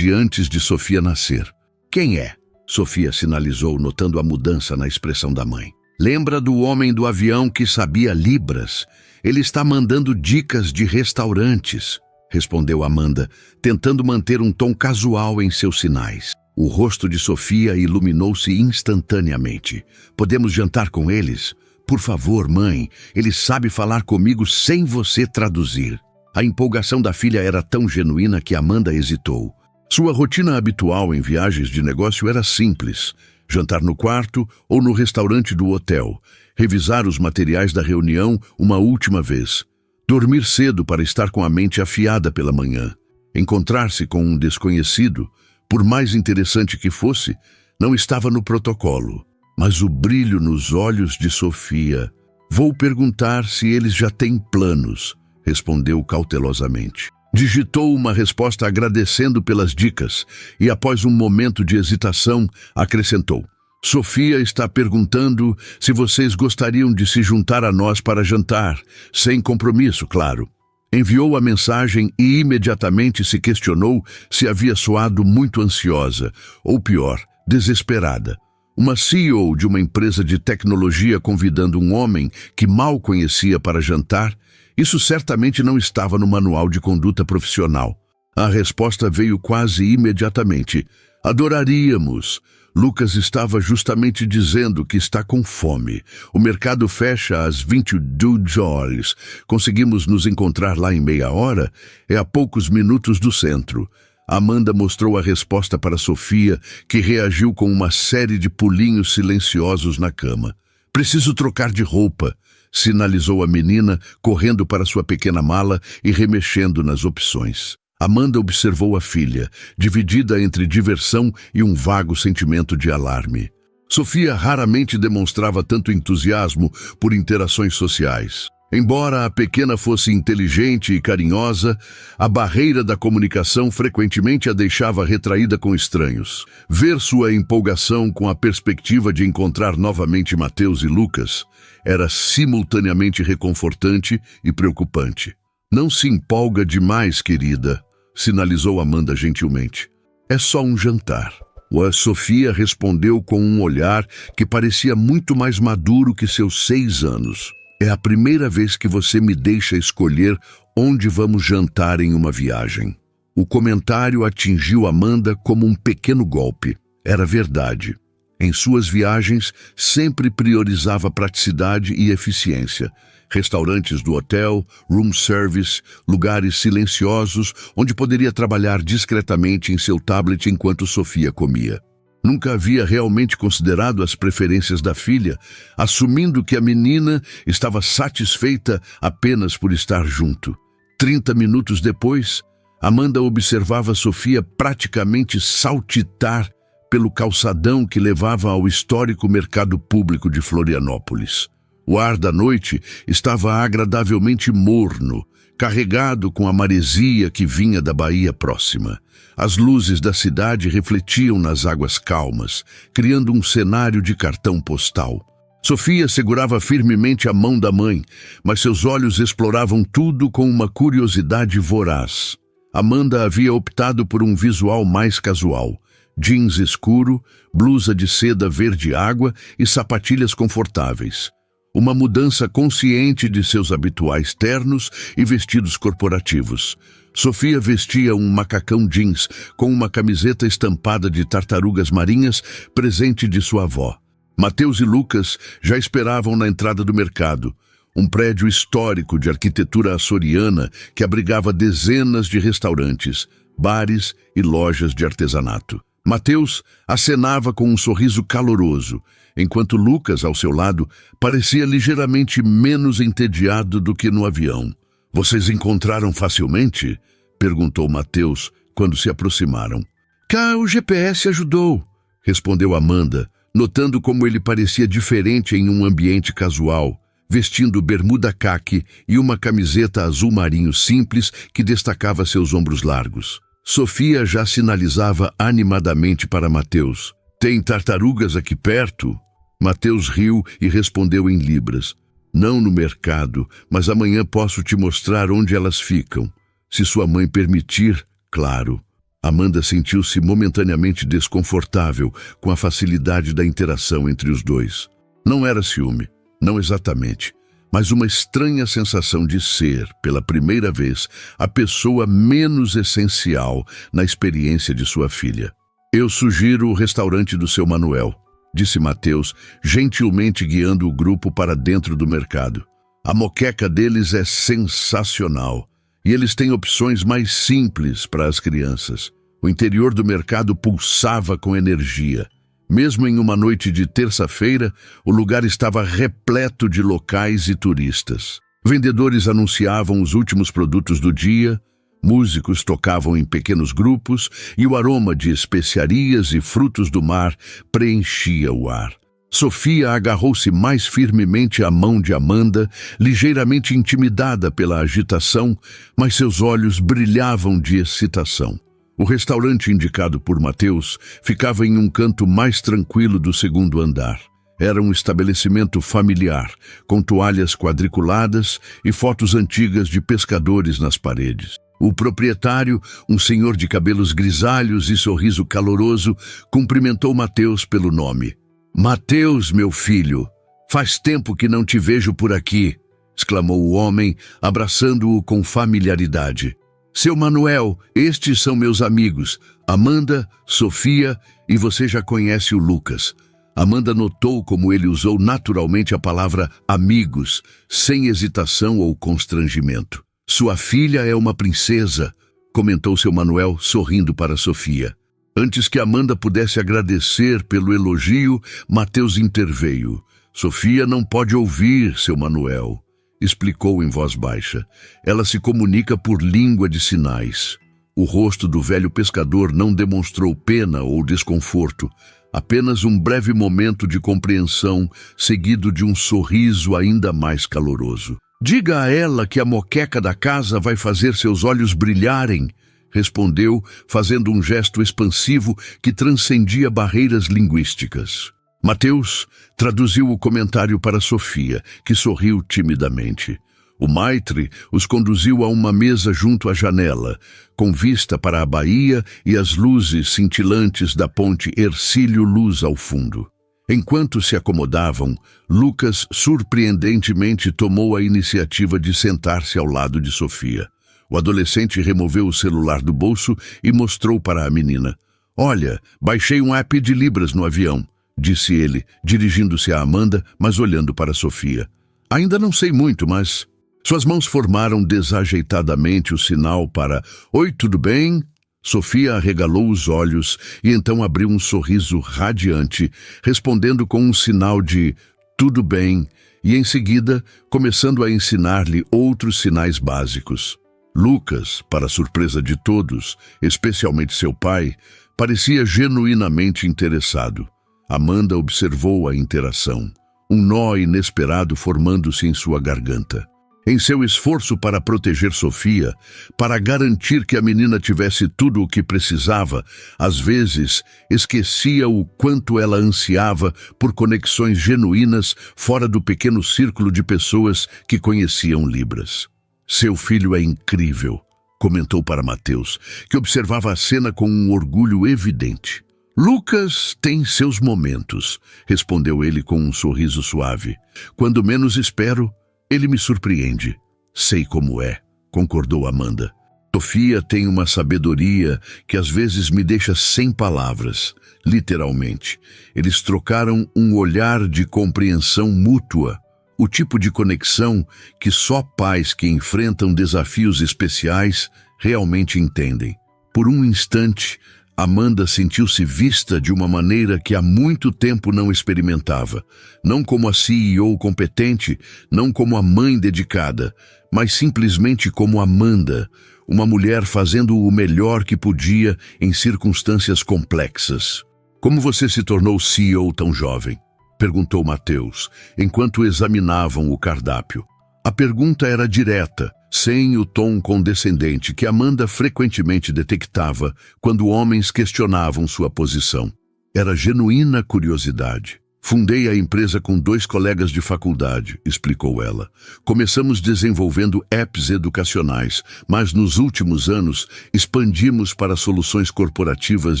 antes de Sofia nascer. Quem é? Sofia sinalizou, notando a mudança na expressão da mãe. Lembra do homem do avião que sabia libras? Ele está mandando dicas de restaurantes, respondeu Amanda, tentando manter um tom casual em seus sinais. O rosto de Sofia iluminou-se instantaneamente. Podemos jantar com eles? Por favor, mãe, ele sabe falar comigo sem você traduzir. A empolgação da filha era tão genuína que Amanda hesitou. Sua rotina habitual em viagens de negócio era simples: jantar no quarto ou no restaurante do hotel, revisar os materiais da reunião uma última vez, dormir cedo para estar com a mente afiada pela manhã. Encontrar-se com um desconhecido, por mais interessante que fosse, não estava no protocolo. Mas o brilho nos olhos de Sofia... Vou perguntar se eles já têm planos, respondeu cautelosamente. Digitou uma resposta agradecendo pelas dicas e, após um momento de hesitação, acrescentou: Sofia está perguntando se vocês gostariam de se juntar a nós para jantar, sem compromisso, claro. Enviou a mensagem e imediatamente se questionou se havia soado muito ansiosa, ou pior, desesperada. Uma CEO de uma empresa de tecnologia convidando um homem que mal conhecia para jantar, isso certamente não estava no manual de conduta profissional. A resposta veio quase imediatamente. Adoraríamos. Lucas estava justamente dizendo que está com fome. O mercado fecha às 22 horas. Conseguimos nos encontrar lá em meia hora? É a poucos minutos do centro. Amanda mostrou a resposta para Sofia, que reagiu com uma série de pulinhos silenciosos na cama. Preciso trocar de roupa, sinalizou a menina, correndo para sua pequena mala e remexendo nas opções. Amanda observou a filha, dividida entre diversão e um vago sentimento de alarme. Sofia raramente demonstrava tanto entusiasmo por interações sociais. Embora a pequena fosse inteligente e carinhosa, a barreira da comunicação frequentemente a deixava retraída com estranhos. Ver sua empolgação com a perspectiva de encontrar novamente Matheus e Lucas era simultaneamente reconfortante e preocupante. Não se empolga demais, querida, sinalizou Amanda gentilmente. É só um jantar. A Sofia respondeu com um olhar que parecia muito mais maduro que seus 6 anos. É a primeira vez que você me deixa escolher onde vamos jantar em uma viagem. O comentário atingiu Amanda como um pequeno golpe. Era verdade. Em suas viagens, sempre priorizava praticidade e eficiência. Restaurantes do hotel, room service, lugares silenciosos onde poderia trabalhar discretamente em seu tablet enquanto Sofia comia. Nunca havia realmente considerado as preferências da filha, assumindo que a menina estava satisfeita apenas por estar junto. 30 minutos depois, Amanda observava Sofia praticamente saltitar pelo calçadão que levava ao histórico mercado público de Florianópolis. O ar da noite estava agradavelmente morno, carregado com a maresia que vinha da baía próxima. As luzes da cidade refletiam nas águas calmas, criando um cenário de cartão postal. Sofia segurava firmemente a mão da mãe, mas seus olhos exploravam tudo com uma curiosidade voraz. Amanda havia optado por um visual mais casual. Jeans escuro, blusa de seda verde água e sapatilhas confortáveis. Uma mudança consciente de seus habituais ternos e vestidos corporativos. Sofia vestia um macacão jeans com uma camiseta estampada de tartarugas marinhas, presente de sua avó. Mateus e Lucas já esperavam na entrada do mercado, um prédio histórico de arquitetura açoriana que abrigava dezenas de restaurantes, bares e lojas de artesanato. Mateus acenava com um sorriso caloroso, enquanto Lucas, ao seu lado, parecia ligeiramente menos entediado do que no avião. "Vocês encontraram facilmente?" perguntou Mateus quando se aproximaram. "Cá, o GPS ajudou", respondeu Amanda, notando como ele parecia diferente em um ambiente casual, vestindo bermuda caque e uma camiseta azul marinho simples que destacava seus ombros largos. Sofia já sinalizava animadamente para Mateus. "Tem tartarugas aqui perto?" Mateus riu e respondeu em libras. "Não no mercado, mas amanhã posso te mostrar onde elas ficam. Se sua mãe permitir, claro." Amanda sentiu-se momentaneamente desconfortável com a facilidade da interação entre os dois. Não era ciúme, não exatamente, mas uma estranha sensação de ser, pela primeira vez, a pessoa menos essencial na experiência de sua filha. "Eu sugiro o restaurante do seu Manuel", disse Mateus, gentilmente guiando o grupo para dentro do mercado. "A moqueca deles é sensacional. E eles têm opções mais simples para as crianças." O interior do mercado pulsava com energia. Mesmo em uma noite de terça-feira, o lugar estava repleto de locais e turistas. Vendedores anunciavam os últimos produtos do dia, músicos tocavam em pequenos grupos e o aroma de especiarias e frutos do mar preenchia o ar. Sofia agarrou-se mais firmemente à mão de Amanda, ligeiramente intimidada pela agitação, mas seus olhos brilhavam de excitação. O restaurante indicado por Mateus ficava em um canto mais tranquilo do segundo andar. Era um estabelecimento familiar, com toalhas quadriculadas e fotos antigas de pescadores nas paredes. O proprietário, um senhor de cabelos grisalhos e sorriso caloroso, cumprimentou Mateus pelo nome. "Mateus, meu filho, faz tempo que não te vejo por aqui", exclamou o homem, abraçando-o com familiaridade. "Seu Manuel, estes são meus amigos, Amanda, Sofia e você já conhece o Lucas." Amanda notou como ele usou naturalmente a palavra amigos, sem hesitação ou constrangimento. "Sua filha é uma princesa", comentou seu Manuel, sorrindo para Sofia. Antes que Amanda pudesse agradecer pelo elogio, Mateus interveio. "Sofia não pode ouvir, seu Manuel", explicou em voz baixa. "Ela se comunica por língua de sinais." O rosto do velho pescador não demonstrou pena ou desconforto, apenas um breve momento de compreensão, seguido de um sorriso ainda mais caloroso. "Diga a ela que a moqueca da casa vai fazer seus olhos brilharem", respondeu, fazendo um gesto expansivo que transcendia barreiras linguísticas. Mateus traduziu o comentário para Sofia, que sorriu timidamente. O maitre os conduziu a uma mesa junto à janela, com vista para a baía e as luzes cintilantes da ponte Hercílio Luz ao fundo. Enquanto se acomodavam, Lucas surpreendentemente tomou a iniciativa de sentar-se ao lado de Sofia. O adolescente removeu o celular do bolso e mostrou para a menina. "Olha, baixei um app de Libras no avião", disse ele, dirigindo-se a Amanda, mas olhando para Sofia. "Ainda não sei muito, mas..." Suas mãos formaram desajeitadamente o sinal para "Oi, tudo bem?" Sofia arregalou os olhos e então abriu um sorriso radiante, respondendo com um sinal de "tudo bem", e em seguida começando a ensinar-lhe outros sinais básicos. Lucas, para surpresa de todos, especialmente seu pai, parecia genuinamente interessado. Amanda observou a interação, um nó inesperado formando-se em sua garganta. Em seu esforço para proteger Sofia, para garantir que a menina tivesse tudo o que precisava, às vezes esquecia o quanto ela ansiava por conexões genuínas fora do pequeno círculo de pessoas que conheciam Libras. Seu filho é incrível, comentou para Mateus, que observava a cena com um orgulho evidente. Lucas tem seus momentos, respondeu ele com um sorriso suave. Quando menos espero, ele me surpreende. Sei como é, concordou Amanda. Sofia tem uma sabedoria que às vezes me deixa sem palavras, literalmente. Eles trocaram um olhar de compreensão mútua, o tipo de conexão que só pais que enfrentam desafios especiais realmente entendem. Por um instante, Amanda sentiu-se vista de uma maneira que há muito tempo não experimentava. Não como a CEO competente, não como a mãe dedicada, mas simplesmente como Amanda, uma mulher fazendo o melhor que podia em circunstâncias complexas. Como você se tornou CEO tão jovem? Perguntou Mateus, enquanto examinavam o cardápio. A pergunta era direta, sem o tom condescendente que Amanda frequentemente detectava quando homens questionavam sua posição. Era genuína curiosidade. Fundei a empresa com 2 colegas de faculdade, explicou ela. Começamos desenvolvendo apps educacionais, mas nos últimos anos expandimos para soluções corporativas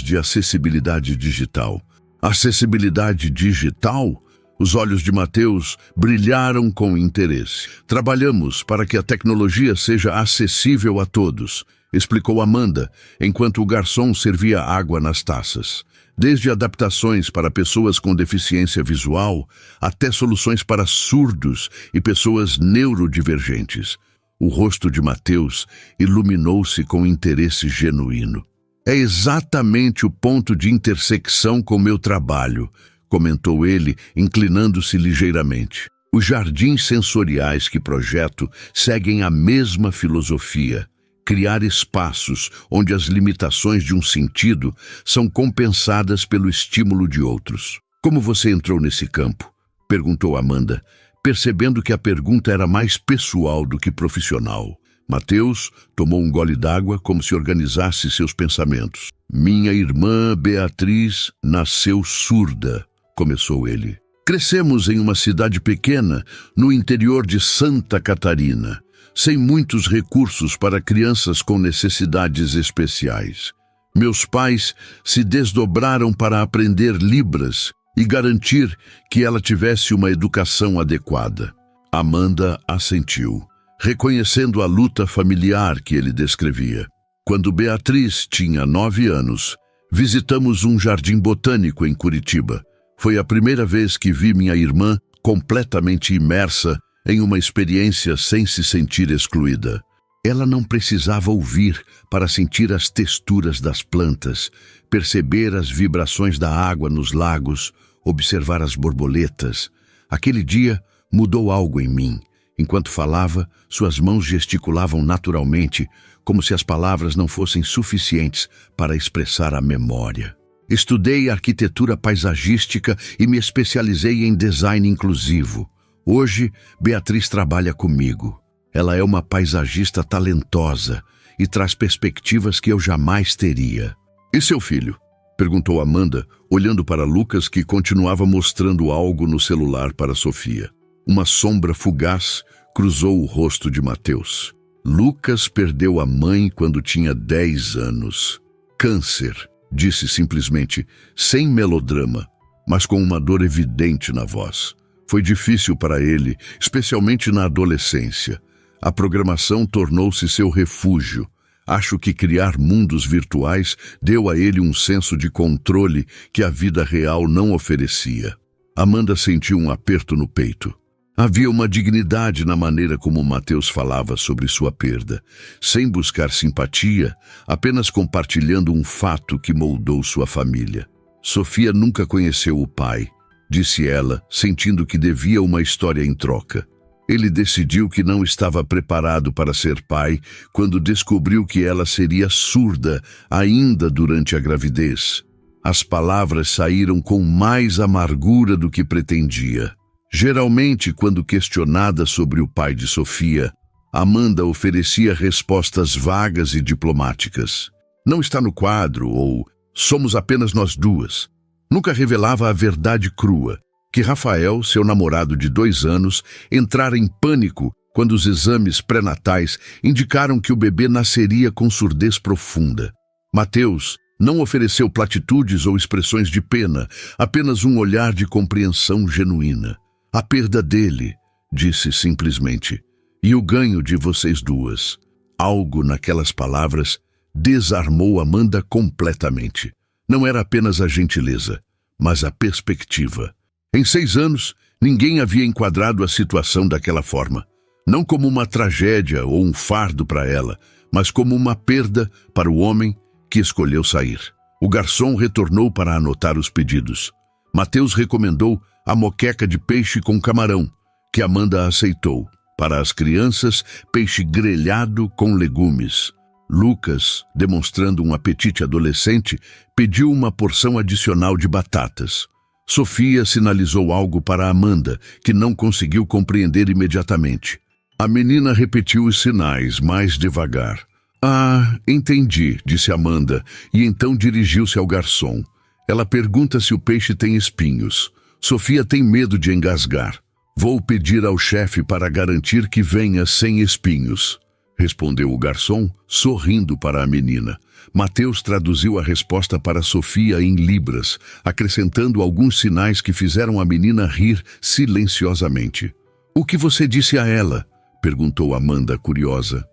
de acessibilidade digital. Acessibilidade digital? Os olhos de Mateus brilharam com interesse. Trabalhamos para que a tecnologia seja acessível a todos, explicou Amanda, enquanto o garçom servia água nas taças. Desde adaptações para pessoas com deficiência visual, até soluções para surdos e pessoas neurodivergentes. O rosto de Mateus iluminou-se com interesse genuíno. É exatamente o ponto de intersecção com meu trabalho, comentou ele, inclinando-se ligeiramente. Os jardins sensoriais que projeto seguem a mesma filosofia. Criar espaços onde as limitações de um sentido são compensadas pelo estímulo de outros. Como você entrou nesse campo? Perguntou Amanda, percebendo que a pergunta era mais pessoal do que profissional. Mateus tomou um gole d'água como se organizasse seus pensamentos. Minha irmã Beatriz nasceu surda, começou ele. Crescemos em uma cidade pequena no interior de Santa Catarina, sem muitos recursos para crianças com necessidades especiais. Meus pais se desdobraram para aprender Libras e garantir que ela tivesse uma educação adequada. Amanda assentiu, reconhecendo a luta familiar que ele descrevia. Quando Beatriz tinha 9 anos, visitamos um jardim botânico em Curitiba. Foi a primeira vez que vi minha irmã completamente imersa em uma experiência sem se sentir excluída. Ela não precisava ouvir para sentir as texturas das plantas, perceber as vibrações da água nos lagos, observar as borboletas. Aquele dia mudou algo em mim. Enquanto falava, suas mãos gesticulavam naturalmente, como se as palavras não fossem suficientes para expressar a memória. Estudei arquitetura paisagística e me especializei em design inclusivo. Hoje, Beatriz trabalha comigo. Ela é uma paisagista talentosa e traz perspectivas que eu jamais teria. E seu filho? Perguntou Amanda, olhando para Lucas, que continuava mostrando algo no celular para Sofia. Uma sombra fugaz cruzou o rosto de Mateus. Lucas perdeu a mãe quando tinha 10 anos. Câncer, disse simplesmente, sem melodrama, mas com uma dor evidente na voz. Foi difícil para ele, especialmente na adolescência. A programação tornou-se seu refúgio. Acho que criar mundos virtuais deu a ele um senso de controle que a vida real não oferecia. Amanda sentiu um aperto no peito. Havia uma dignidade na maneira como Mateus falava sobre sua perda, sem buscar simpatia, apenas compartilhando um fato que moldou sua família. Sofia nunca conheceu o pai, disse ela, sentindo que devia uma história em troca. Ele decidiu que não estava preparado para ser pai quando descobriu que ela seria surda ainda durante a gravidez. As palavras saíram com mais amargura do que pretendia. Geralmente, quando questionada sobre o pai de Sofia, Amanda oferecia respostas vagas e diplomáticas. Não está no quadro ou somos apenas nós duas. Nunca revelava a verdade crua, que Rafael, seu namorado de 2 anos, entrara em pânico quando os exames pré-natais indicaram que o bebê nasceria com surdez profunda. Mateus não ofereceu platitudes ou expressões de pena, apenas um olhar de compreensão genuína. A perda dele, disse simplesmente, e o ganho de vocês duas. Algo naquelas palavras desarmou Amanda completamente. Não era apenas a gentileza, mas a perspectiva. Em 6 anos, ninguém havia enquadrado a situação daquela forma. Não como uma tragédia ou um fardo para ela, mas como uma perda para o homem que escolheu sair. O garçom retornou para anotar os pedidos. Mateus recomendou a moqueca de peixe com camarão, que Amanda aceitou. Para as crianças, peixe grelhado com legumes. Lucas, demonstrando um apetite adolescente, pediu uma porção adicional de batatas. Sofia sinalizou algo para Amanda, que não conseguiu compreender imediatamente. A menina repetiu os sinais, mais devagar. Ah, entendi, disse Amanda, e então dirigiu-se ao garçom. Ela pergunta se o peixe tem espinhos. Sofia tem medo de engasgar. Vou pedir ao chefe para garantir que venha sem espinhos, respondeu o garçom, sorrindo para a menina. Mateus traduziu a resposta para Sofia em libras, acrescentando alguns sinais que fizeram a menina rir silenciosamente. O que você disse a ela? Perguntou Amanda, curiosa.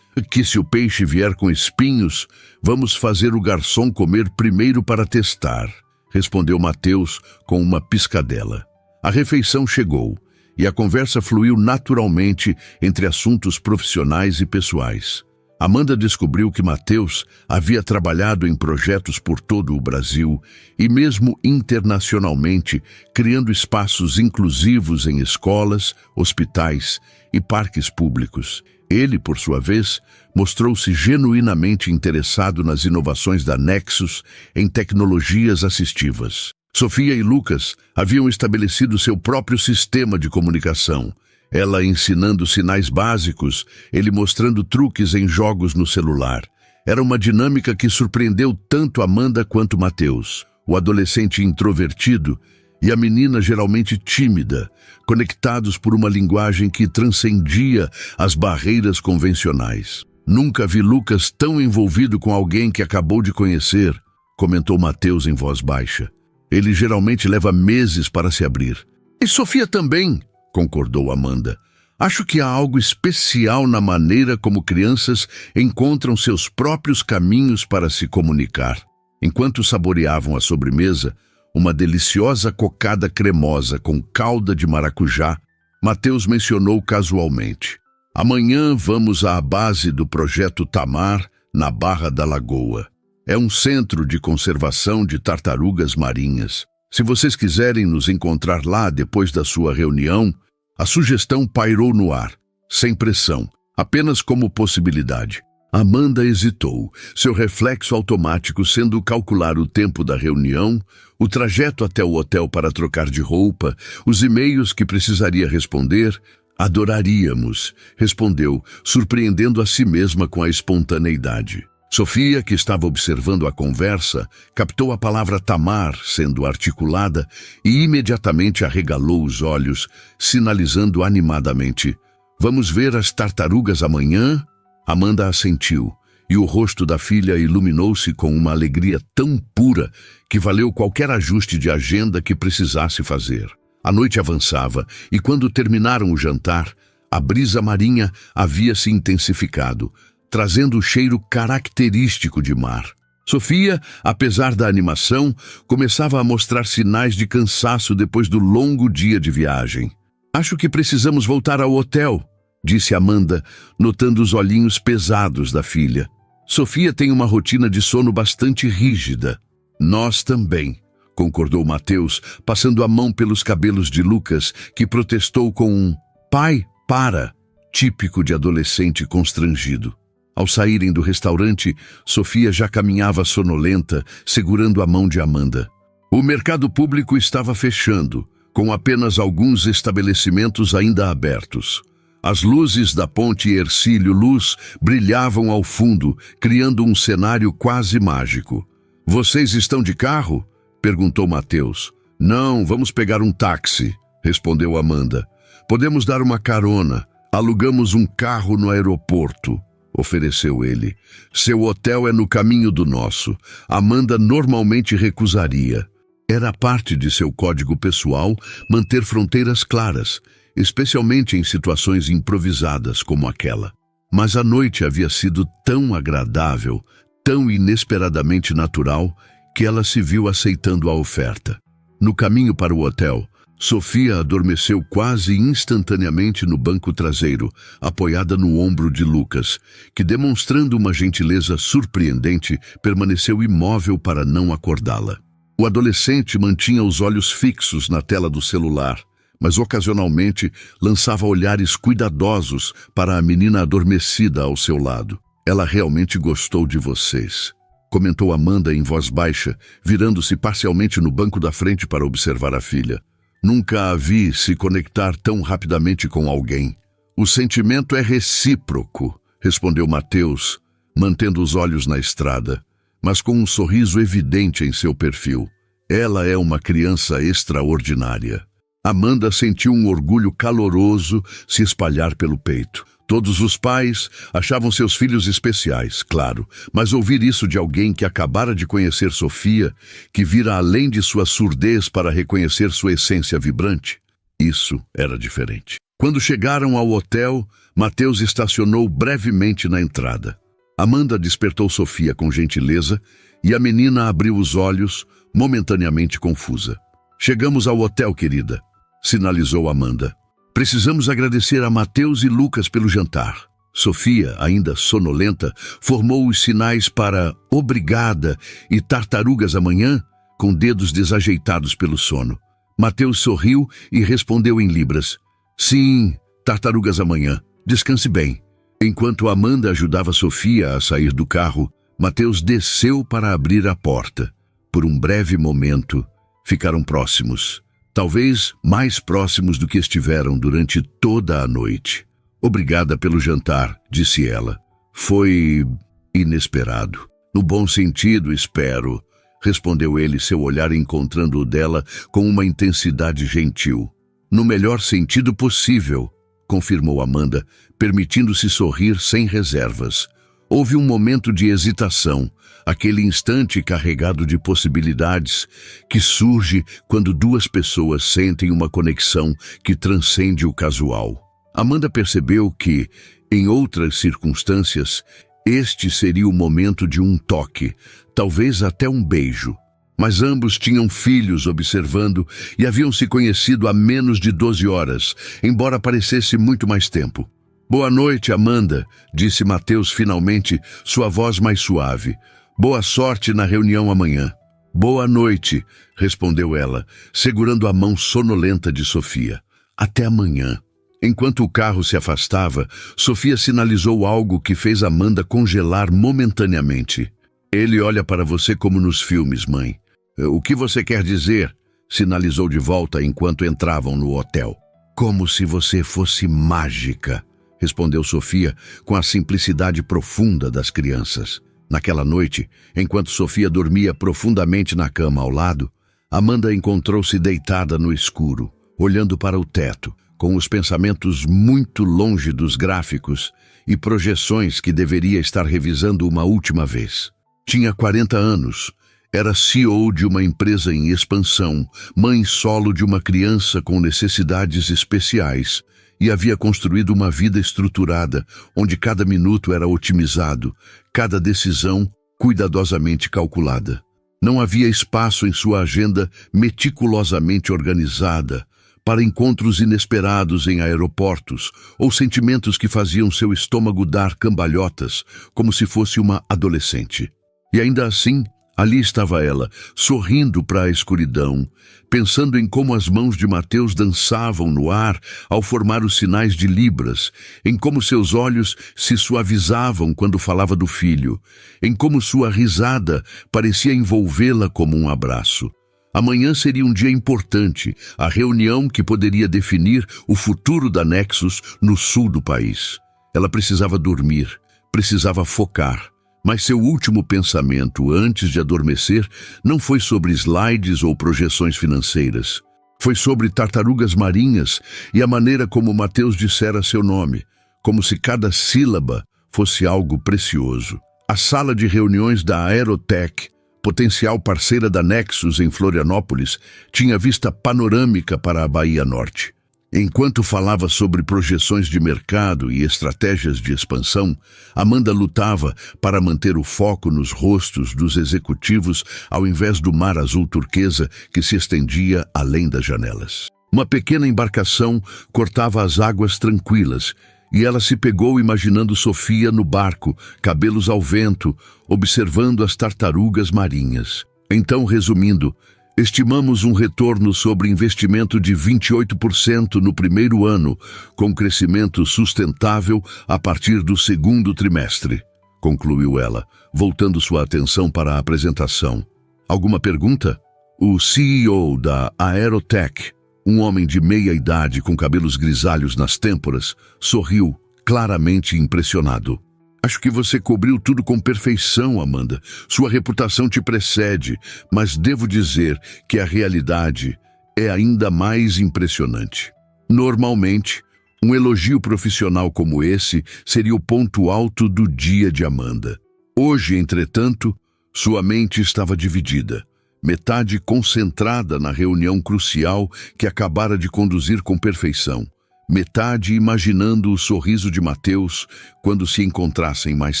Que se o peixe vier com espinhos, vamos fazer o garçom comer primeiro para testar, respondeu Mateus com uma piscadela. A refeição chegou, e a conversa fluiu naturalmente entre assuntos profissionais e pessoais. Amanda descobriu que Mateus havia trabalhado em projetos por todo o Brasil e mesmo internacionalmente, criando espaços inclusivos em escolas, hospitais e parques públicos. Ele, por sua vez, mostrou-se genuinamente interessado nas inovações da Nexus em tecnologias assistivas. Sofia e Lucas haviam estabelecido seu próprio sistema de comunicação. Ela ensinando sinais básicos, ele mostrando truques em jogos no celular. Era uma dinâmica que surpreendeu tanto Amanda quanto Mateus, o adolescente introvertido e a menina geralmente tímida, conectados por uma linguagem que transcendia as barreiras convencionais. Nunca vi Lucas tão envolvido com alguém que acabou de conhecer, comentou Mateus em voz baixa. Ele geralmente leva meses para se abrir. E Sofia também, concordou Amanda. Acho que há algo especial na maneira como crianças encontram seus próprios caminhos para se comunicar. Enquanto saboreavam a sobremesa, uma deliciosa cocada cremosa com calda de maracujá, Mateus mencionou casualmente. Amanhã vamos à base do projeto Tamar, na Barra da Lagoa. É um centro de conservação de tartarugas marinhas. Se vocês quiserem nos encontrar lá depois da sua reunião, a sugestão pairou no ar, sem pressão, apenas como possibilidade. Amanda hesitou, seu reflexo automático sendo calcular o tempo da reunião, o trajeto até o hotel para trocar de roupa, os e-mails que precisaria responder. Adoraríamos, respondeu, surpreendendo a si mesma com a espontaneidade. Sofia, que estava observando a conversa, captou a palavra Tamar sendo articulada e imediatamente arregalou os olhos, sinalizando animadamente. Vamos ver as tartarugas amanhã? Amanda assentiu, e o rosto da filha iluminou-se com uma alegria tão pura que valeu qualquer ajuste de agenda que precisasse fazer. A noite avançava, e quando terminaram o jantar, a brisa marinha havia se intensificado, trazendo o cheiro característico de mar. Sofia, apesar da animação, começava a mostrar sinais de cansaço depois do longo dia de viagem. Acho que precisamos voltar ao hotel, disse Amanda, notando os olhinhos pesados da filha. Sofia tem uma rotina de sono bastante rígida. Nós também, concordou Mateus, passando a mão pelos cabelos de Lucas, que protestou com um "pai, para", típico de adolescente constrangido. Ao saírem do restaurante, Sofia já caminhava sonolenta, segurando a mão de Amanda. O mercado público estava fechando, com apenas alguns estabelecimentos ainda abertos. As luzes da ponte Hercílio Luz brilhavam ao fundo, criando um cenário quase mágico. "Vocês estão de carro?" perguntou Mateus. "Não, vamos pegar um táxi", respondeu Amanda. "Podemos dar uma carona. Alugamos um carro no aeroporto", ofereceu ele. "Seu hotel é no caminho do nosso. Amanda normalmente recusaria. Era parte de seu código pessoal manter fronteiras claras, especialmente em situações improvisadas como aquela. Mas a noite havia sido tão agradável, tão inesperadamente natural, que ela se viu aceitando a oferta. No caminho para o hotel, Sofia adormeceu quase instantaneamente no banco traseiro, apoiada no ombro de Lucas, que, demonstrando uma gentileza surpreendente, permaneceu imóvel para não acordá-la. O adolescente mantinha os olhos fixos na tela do celular, mas ocasionalmente lançava olhares cuidadosos para a menina adormecida ao seu lado. "Ela realmente gostou de vocês", comentou Amanda em voz baixa, virando-se parcialmente no banco da frente para observar a filha. "Nunca a vi se conectar tão rapidamente com alguém." "O sentimento é recíproco", respondeu Mateus, mantendo os olhos na estrada, mas com um sorriso evidente em seu perfil. "Ela é uma criança extraordinária." Amanda sentiu um orgulho caloroso se espalhar pelo peito. Todos os pais achavam seus filhos especiais, claro, mas ouvir isso de alguém que acabara de conhecer Sofia, que vira além de sua surdez para reconhecer sua essência vibrante, isso era diferente. Quando chegaram ao hotel, Mateus estacionou brevemente na entrada. Amanda despertou Sofia com gentileza e a menina abriu os olhos, momentaneamente confusa. "Chegamos ao hotel, querida", sinalizou Amanda. "Precisamos agradecer a Mateus e Lucas pelo jantar." Sofia, ainda sonolenta, formou os sinais para "obrigada" e "tartarugas amanhã", com dedos desajeitados pelo sono. Mateus sorriu e respondeu em libras: "Sim, tartarugas amanhã. Descanse bem." Enquanto Amanda ajudava Sofia a sair do carro, Mateus desceu para abrir a porta. Por um breve momento, ficaram próximos. Talvez mais próximos do que estiveram durante toda a noite. "Obrigada pelo jantar", disse ela. "Foi inesperado." "No bom sentido, espero", respondeu ele, seu olhar encontrando o dela com uma intensidade gentil. "No melhor sentido possível", confirmou Amanda, permitindo-se sorrir sem reservas. Houve um momento de hesitação, aquele instante carregado de possibilidades que surge quando duas pessoas sentem uma conexão que transcende o casual. Amanda percebeu que, em outras circunstâncias, este seria o momento de um toque, talvez até um beijo. Mas ambos tinham filhos observando e haviam se conhecido há menos de 12 horas, embora parecesse muito mais tempo. "Boa noite, Amanda", disse Mateus finalmente, sua voz mais suave. "Boa sorte na reunião amanhã." "Boa noite", respondeu ela, segurando a mão sonolenta de Sofia. "Até amanhã." Enquanto o carro se afastava, Sofia sinalizou algo que fez Amanda congelar momentaneamente. "Ele olha para você como nos filmes, mãe." "O que você quer dizer?", sinalizou de volta enquanto entravam no hotel. "Como se você fosse mágica", respondeu Sofia com a simplicidade profunda das crianças. Naquela noite, enquanto Sofia dormia profundamente na cama ao lado, Amanda encontrou-se deitada no escuro, olhando para o teto, com os pensamentos muito longe dos gráficos e projeções que deveria estar revisando uma última vez. Tinha 40 anos, era CEO de uma empresa em expansão, mãe solo de uma criança com necessidades especiais, e havia construído uma vida estruturada, onde cada minuto era otimizado, cada decisão cuidadosamente calculada. Não havia espaço em sua agenda meticulosamente organizada para encontros inesperados em aeroportos ou sentimentos que faziam seu estômago dar cambalhotas, como se fosse uma adolescente. E ainda assim, ali estava ela, sorrindo para a escuridão, pensando em como as mãos de Mateus dançavam no ar ao formar os sinais de libras, em como seus olhos se suavizavam quando falava do filho, em como sua risada parecia envolvê-la como um abraço. Amanhã seria um dia importante, a reunião que poderia definir o futuro da Nexus no sul do país. Ela precisava dormir, precisava focar, mas seu último pensamento antes de adormecer não foi sobre slides ou projeções financeiras. Foi sobre tartarugas marinhas e a maneira como Mateus dissera seu nome, como se cada sílaba fosse algo precioso. A sala de reuniões da Aerotech, potencial parceira da Nexus em Florianópolis, tinha vista panorâmica para a Bahia Norte. Enquanto falava sobre projeções de mercado e estratégias de expansão, Amanda lutava para manter o foco nos rostos dos executivos ao invés do mar azul turquesa que se estendia além das janelas. Uma pequena embarcação cortava as águas tranquilas, e ela se pegou imaginando Sofia no barco, cabelos ao vento, observando as tartarugas marinhas. Então, resumindo, estimamos um retorno sobre investimento de 28% no primeiro ano, com crescimento sustentável a partir do segundo trimestre, concluiu ela, voltando sua atenção para a apresentação. Alguma pergunta? O CEO da Aerotech, um homem de meia idade com cabelos grisalhos nas têmporas, sorriu, claramente impressionado. Acho que você cobriu tudo com perfeição, Amanda. Sua reputação te precede, mas devo dizer que a realidade é ainda mais impressionante. Normalmente, um elogio profissional como esse seria o ponto alto do dia de Amanda. Hoje, entretanto, sua mente estava dividida. Metade concentrada na reunião crucial que acabara de conduzir com perfeição. Metade imaginando o sorriso de Mateus quando se encontrassem mais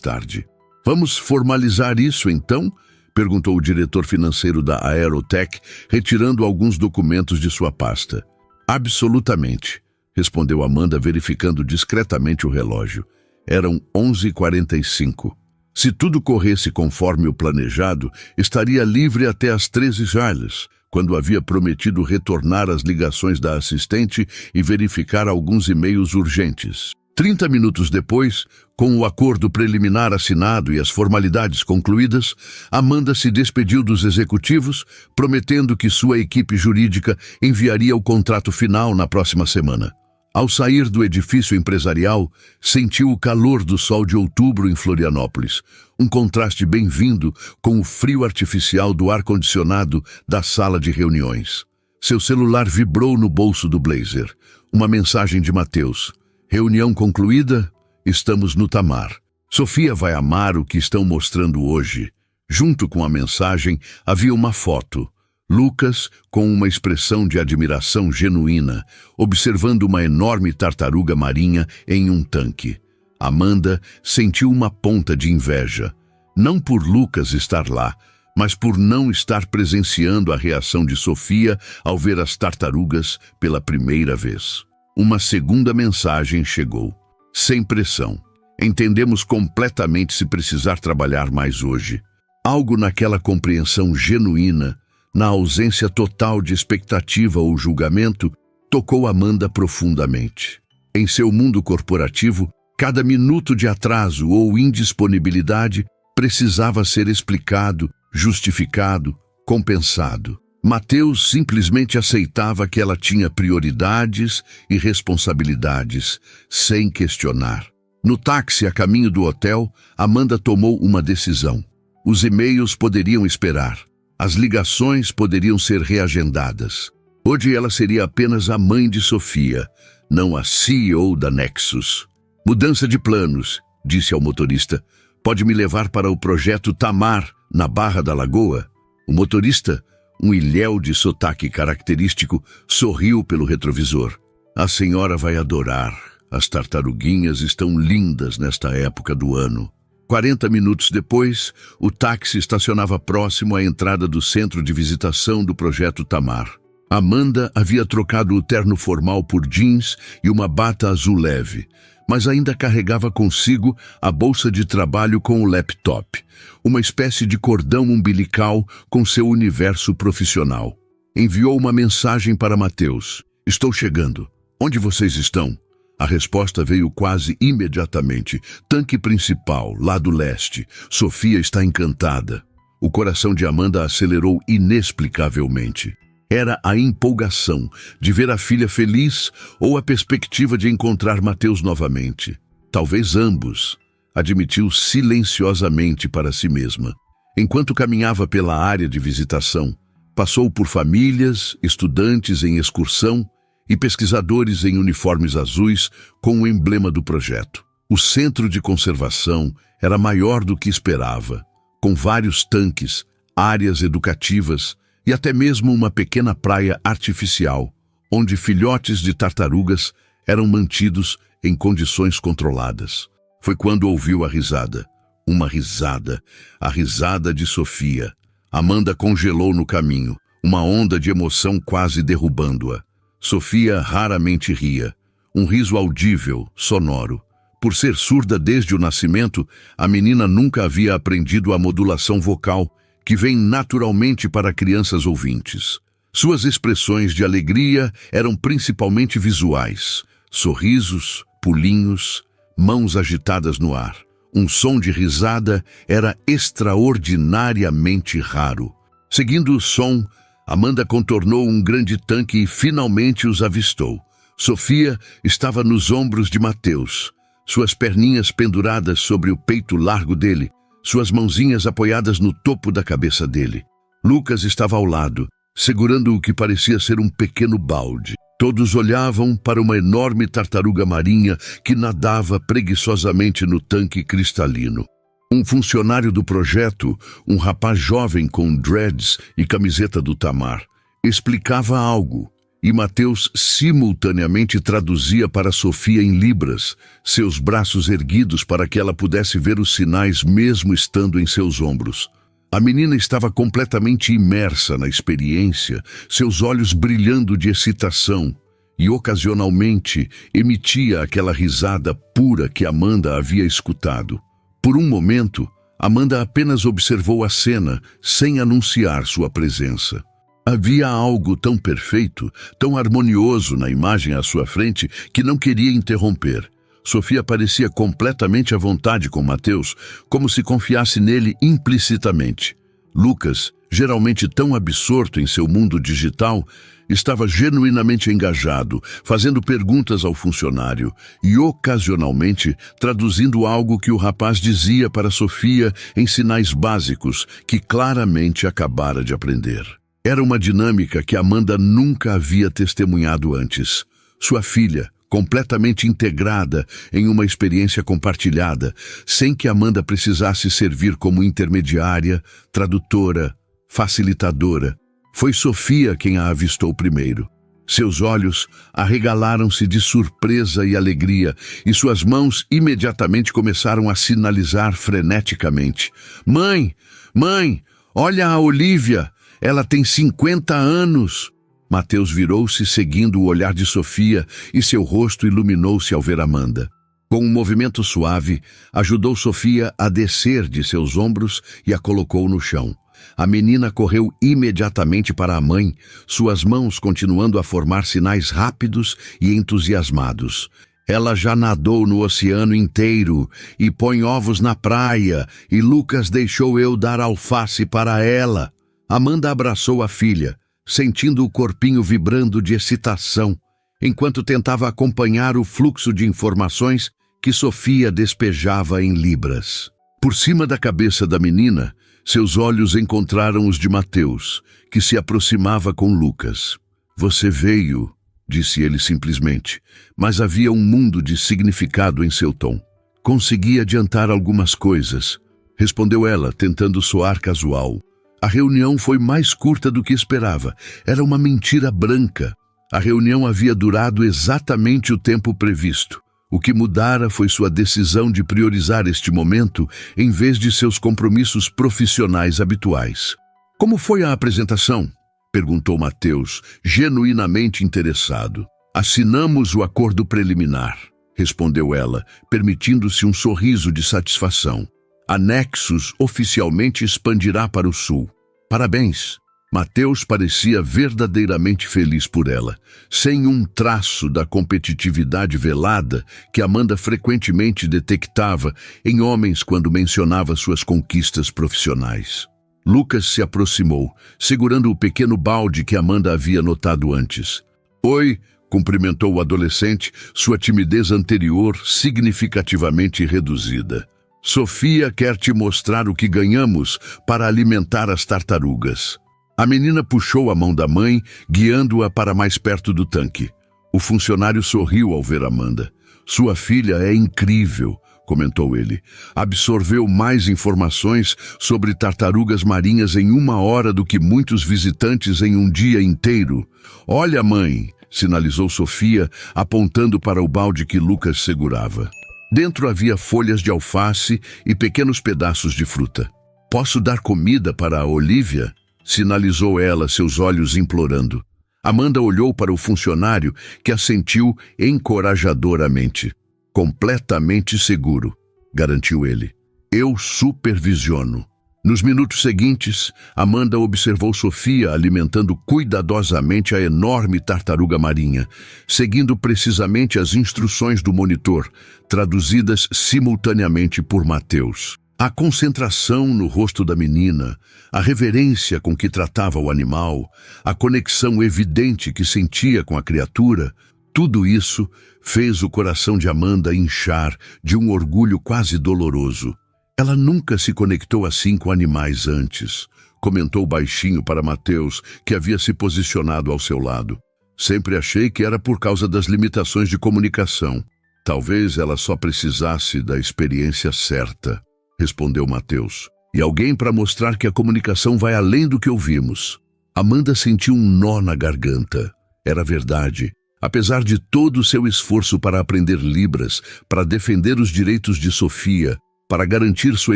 tarde. Vamos formalizar isso, então? Perguntou o diretor financeiro da Aerotech, retirando alguns documentos de sua pasta. Absolutamente, respondeu Amanda, verificando discretamente o relógio. Eram 11h45. Se tudo corresse conforme o planejado, estaria livre até às 13 jardas, quando havia prometido retornar às ligações da assistente e verificar alguns e-mails urgentes. 30 minutos depois, com o acordo preliminar assinado e as formalidades concluídas, Amanda se despediu dos executivos, prometendo que sua equipe jurídica enviaria o contrato final na próxima semana. Ao sair do edifício empresarial, sentiu o calor do sol de outubro em Florianópolis, um contraste bem-vindo com o frio artificial do ar-condicionado da sala de reuniões. Seu celular vibrou no bolso do blazer. Uma mensagem de Mateus. Reunião concluída? Estamos no Tamar. Sofia vai amar o que estão mostrando hoje. Junto com a mensagem havia uma foto. Lucas, com uma expressão de admiração genuína, observando uma enorme tartaruga marinha em um tanque. Amanda sentiu uma ponta de inveja, não por Lucas estar lá, mas por não estar presenciando a reação de Sofia ao ver as tartarugas pela primeira vez. Uma segunda mensagem chegou. Sem pressão. Entendemos completamente se precisar trabalhar mais hoje. Algo naquela compreensão genuína, na ausência total de expectativa ou julgamento, tocou Amanda profundamente. Em seu mundo corporativo, cada minuto de atraso ou indisponibilidade precisava ser explicado, justificado, compensado. Mateus simplesmente aceitava que ela tinha prioridades e responsabilidades, sem questionar. No táxi a caminho do hotel, Amanda tomou uma decisão. Os e-mails poderiam esperar. As ligações poderiam ser reagendadas. Hoje ela seria apenas a mãe de Sofia, não a CEO da Nexus. Mudança de planos, disse ao motorista. Pode me levar para o projeto Tamar, na Barra da Lagoa? O motorista, um ilhéu de sotaque característico, sorriu pelo retrovisor. A senhora vai adorar. As tartaruguinhas estão lindas nesta época do ano. 40 minutos depois, o táxi estacionava próximo à entrada do centro de visitação do projeto Tamar. Amanda havia trocado o terno formal por jeans e uma bata azul leve, mas ainda carregava consigo a bolsa de trabalho com o laptop, uma espécie de cordão umbilical com seu universo profissional. Enviou uma mensagem para Mateus. Estou chegando. Onde vocês estão? A resposta veio quase imediatamente. Tanque principal, lado leste. Sofia está encantada. O coração de Amanda acelerou inexplicavelmente. Era a empolgação de ver a filha feliz ou a perspectiva de encontrar Mateus novamente. Talvez ambos, admitiu silenciosamente para si mesma. Enquanto caminhava pela área de visitação, passou por famílias, estudantes em excursão e pesquisadores em uniformes azuis com o emblema do projeto. O centro de conservação era maior do que esperava, com vários tanques, áreas educativas e até mesmo uma pequena praia artificial, onde filhotes de tartarugas eram mantidos em condições controladas. Foi quando ouviu a risada. Uma risada, a risada de Sofia. Amanda congelou no caminho, uma onda de emoção quase derrubando-a. Sofia raramente ria, um riso audível, sonoro. Por ser surda desde o nascimento, a menina nunca havia aprendido a modulação vocal, que vem naturalmente para crianças ouvintes. Suas expressões de alegria eram principalmente visuais. Sorrisos, pulinhos, mãos agitadas no ar. Um som de risada era extraordinariamente raro. Seguindo o som, Amanda contornou um grande tanque e finalmente os avistou. Sofia estava nos ombros de Mateus, suas perninhas penduradas sobre o peito largo dele, suas mãozinhas apoiadas no topo da cabeça dele. Lucas estava ao lado, segurando o que parecia ser um pequeno balde. Todos olhavam para uma enorme tartaruga marinha que nadava preguiçosamente no tanque cristalino. Um funcionário do projeto, um rapaz jovem com dreads e camiseta do Tamar, explicava algo, e Mateus simultaneamente traduzia para Sofia em libras, seus braços erguidos para que ela pudesse ver os sinais mesmo estando em seus ombros. A menina estava completamente imersa na experiência, seus olhos brilhando de excitação, e ocasionalmente emitia aquela risada pura que Amanda havia escutado. Por um momento, Amanda apenas observou a cena, sem anunciar sua presença. Havia algo tão perfeito, tão harmonioso na imagem à sua frente, que não queria interromper. Sofia parecia completamente à vontade com Mateus, como se confiasse nele implicitamente. Lucas, geralmente tão absorto em seu mundo digital, estava genuinamente engajado, fazendo perguntas ao funcionário e, ocasionalmente, traduzindo algo que o rapaz dizia para Sofia em sinais básicos que claramente acabara de aprender. Era uma dinâmica que Amanda nunca havia testemunhado antes. Sua filha, completamente integrada em uma experiência compartilhada, sem que Amanda precisasse servir como intermediária, tradutora, facilitadora. Foi Sofia quem a avistou primeiro. Seus olhos arregalaram-se de surpresa e alegria, e suas mãos imediatamente começaram a sinalizar freneticamente. Mãe! Mãe! Olha a Olivia! Ela tem 50 anos! Mateus virou-se seguindo o olhar de Sofia e seu rosto iluminou-se ao ver Amanda. Com um movimento suave, ajudou Sofia a descer de seus ombros e a colocou no chão. A menina correu imediatamente para a mãe, suas mãos continuando a formar sinais rápidos e entusiasmados. Ela já nadou no oceano inteiro e põe ovos na praia, e Lucas deixou eu dar alface para ela. Amanda abraçou a filha, sentindo o corpinho vibrando de excitação, enquanto tentava acompanhar o fluxo de informações que Sofia despejava em libras. Por cima da cabeça da menina, seus olhos encontraram os de Mateus, que se aproximava com Lucas. Você veio, disse ele simplesmente, mas havia um mundo de significado em seu tom. Consegui adiantar algumas coisas, respondeu ela, tentando soar casual. A reunião foi mais curta do que esperava. Era uma mentira branca. A reunião havia durado exatamente o tempo previsto. O que mudara foi sua decisão de priorizar este momento em vez de seus compromissos profissionais habituais. Como foi a apresentação? Perguntou Mateus, genuinamente interessado. Assinamos o acordo preliminar, respondeu ela, permitindo-se um sorriso de satisfação. A Nexus oficialmente expandirá para o sul. Parabéns! Mateus parecia verdadeiramente feliz por ela, sem um traço da competitividade velada que Amanda frequentemente detectava em homens quando mencionava suas conquistas profissionais. Lucas se aproximou, segurando o pequeno balde que Amanda havia notado antes. Oi, cumprimentou o adolescente, sua timidez anterior significativamente reduzida. Sofia quer te mostrar o que ganhamos para alimentar as tartarugas. A menina puxou a mão da mãe, guiando-a para mais perto do tanque. O funcionário sorriu ao ver Amanda. Sua filha é incrível, comentou ele. Absorveu mais informações sobre tartarugas marinhas em 1 hora do que muitos visitantes em um dia inteiro. Olha, mãe, sinalizou Sofia, apontando para o balde que Lucas segurava. Dentro havia folhas de alface e pequenos pedaços de fruta. Posso dar comida para a Olivia? Sinalizou ela, seus olhos implorando. Amanda olhou para o funcionário, que assentiu encorajadoramente. Completamente seguro, garantiu ele. Eu supervisiono. Nos minutos seguintes, Amanda observou Sofia alimentando cuidadosamente a enorme tartaruga marinha, seguindo precisamente as instruções do monitor, traduzidas simultaneamente por Mateus. A concentração no rosto da menina, a reverência com que tratava o animal, a conexão evidente que sentia com a criatura, tudo isso fez o coração de Amanda inchar de um orgulho quase doloroso. Ela nunca se conectou assim com animais antes, comentou baixinho para Mateus, que havia se posicionado ao seu lado. Sempre achei que era por causa das limitações de comunicação. Talvez ela só precisasse da experiência certa, respondeu Mateus. E alguém para mostrar que a comunicação vai além do que ouvimos. Amanda sentiu um nó na garganta. Era verdade. Apesar de todo o seu esforço para aprender Libras, para defender os direitos de Sofia, para garantir sua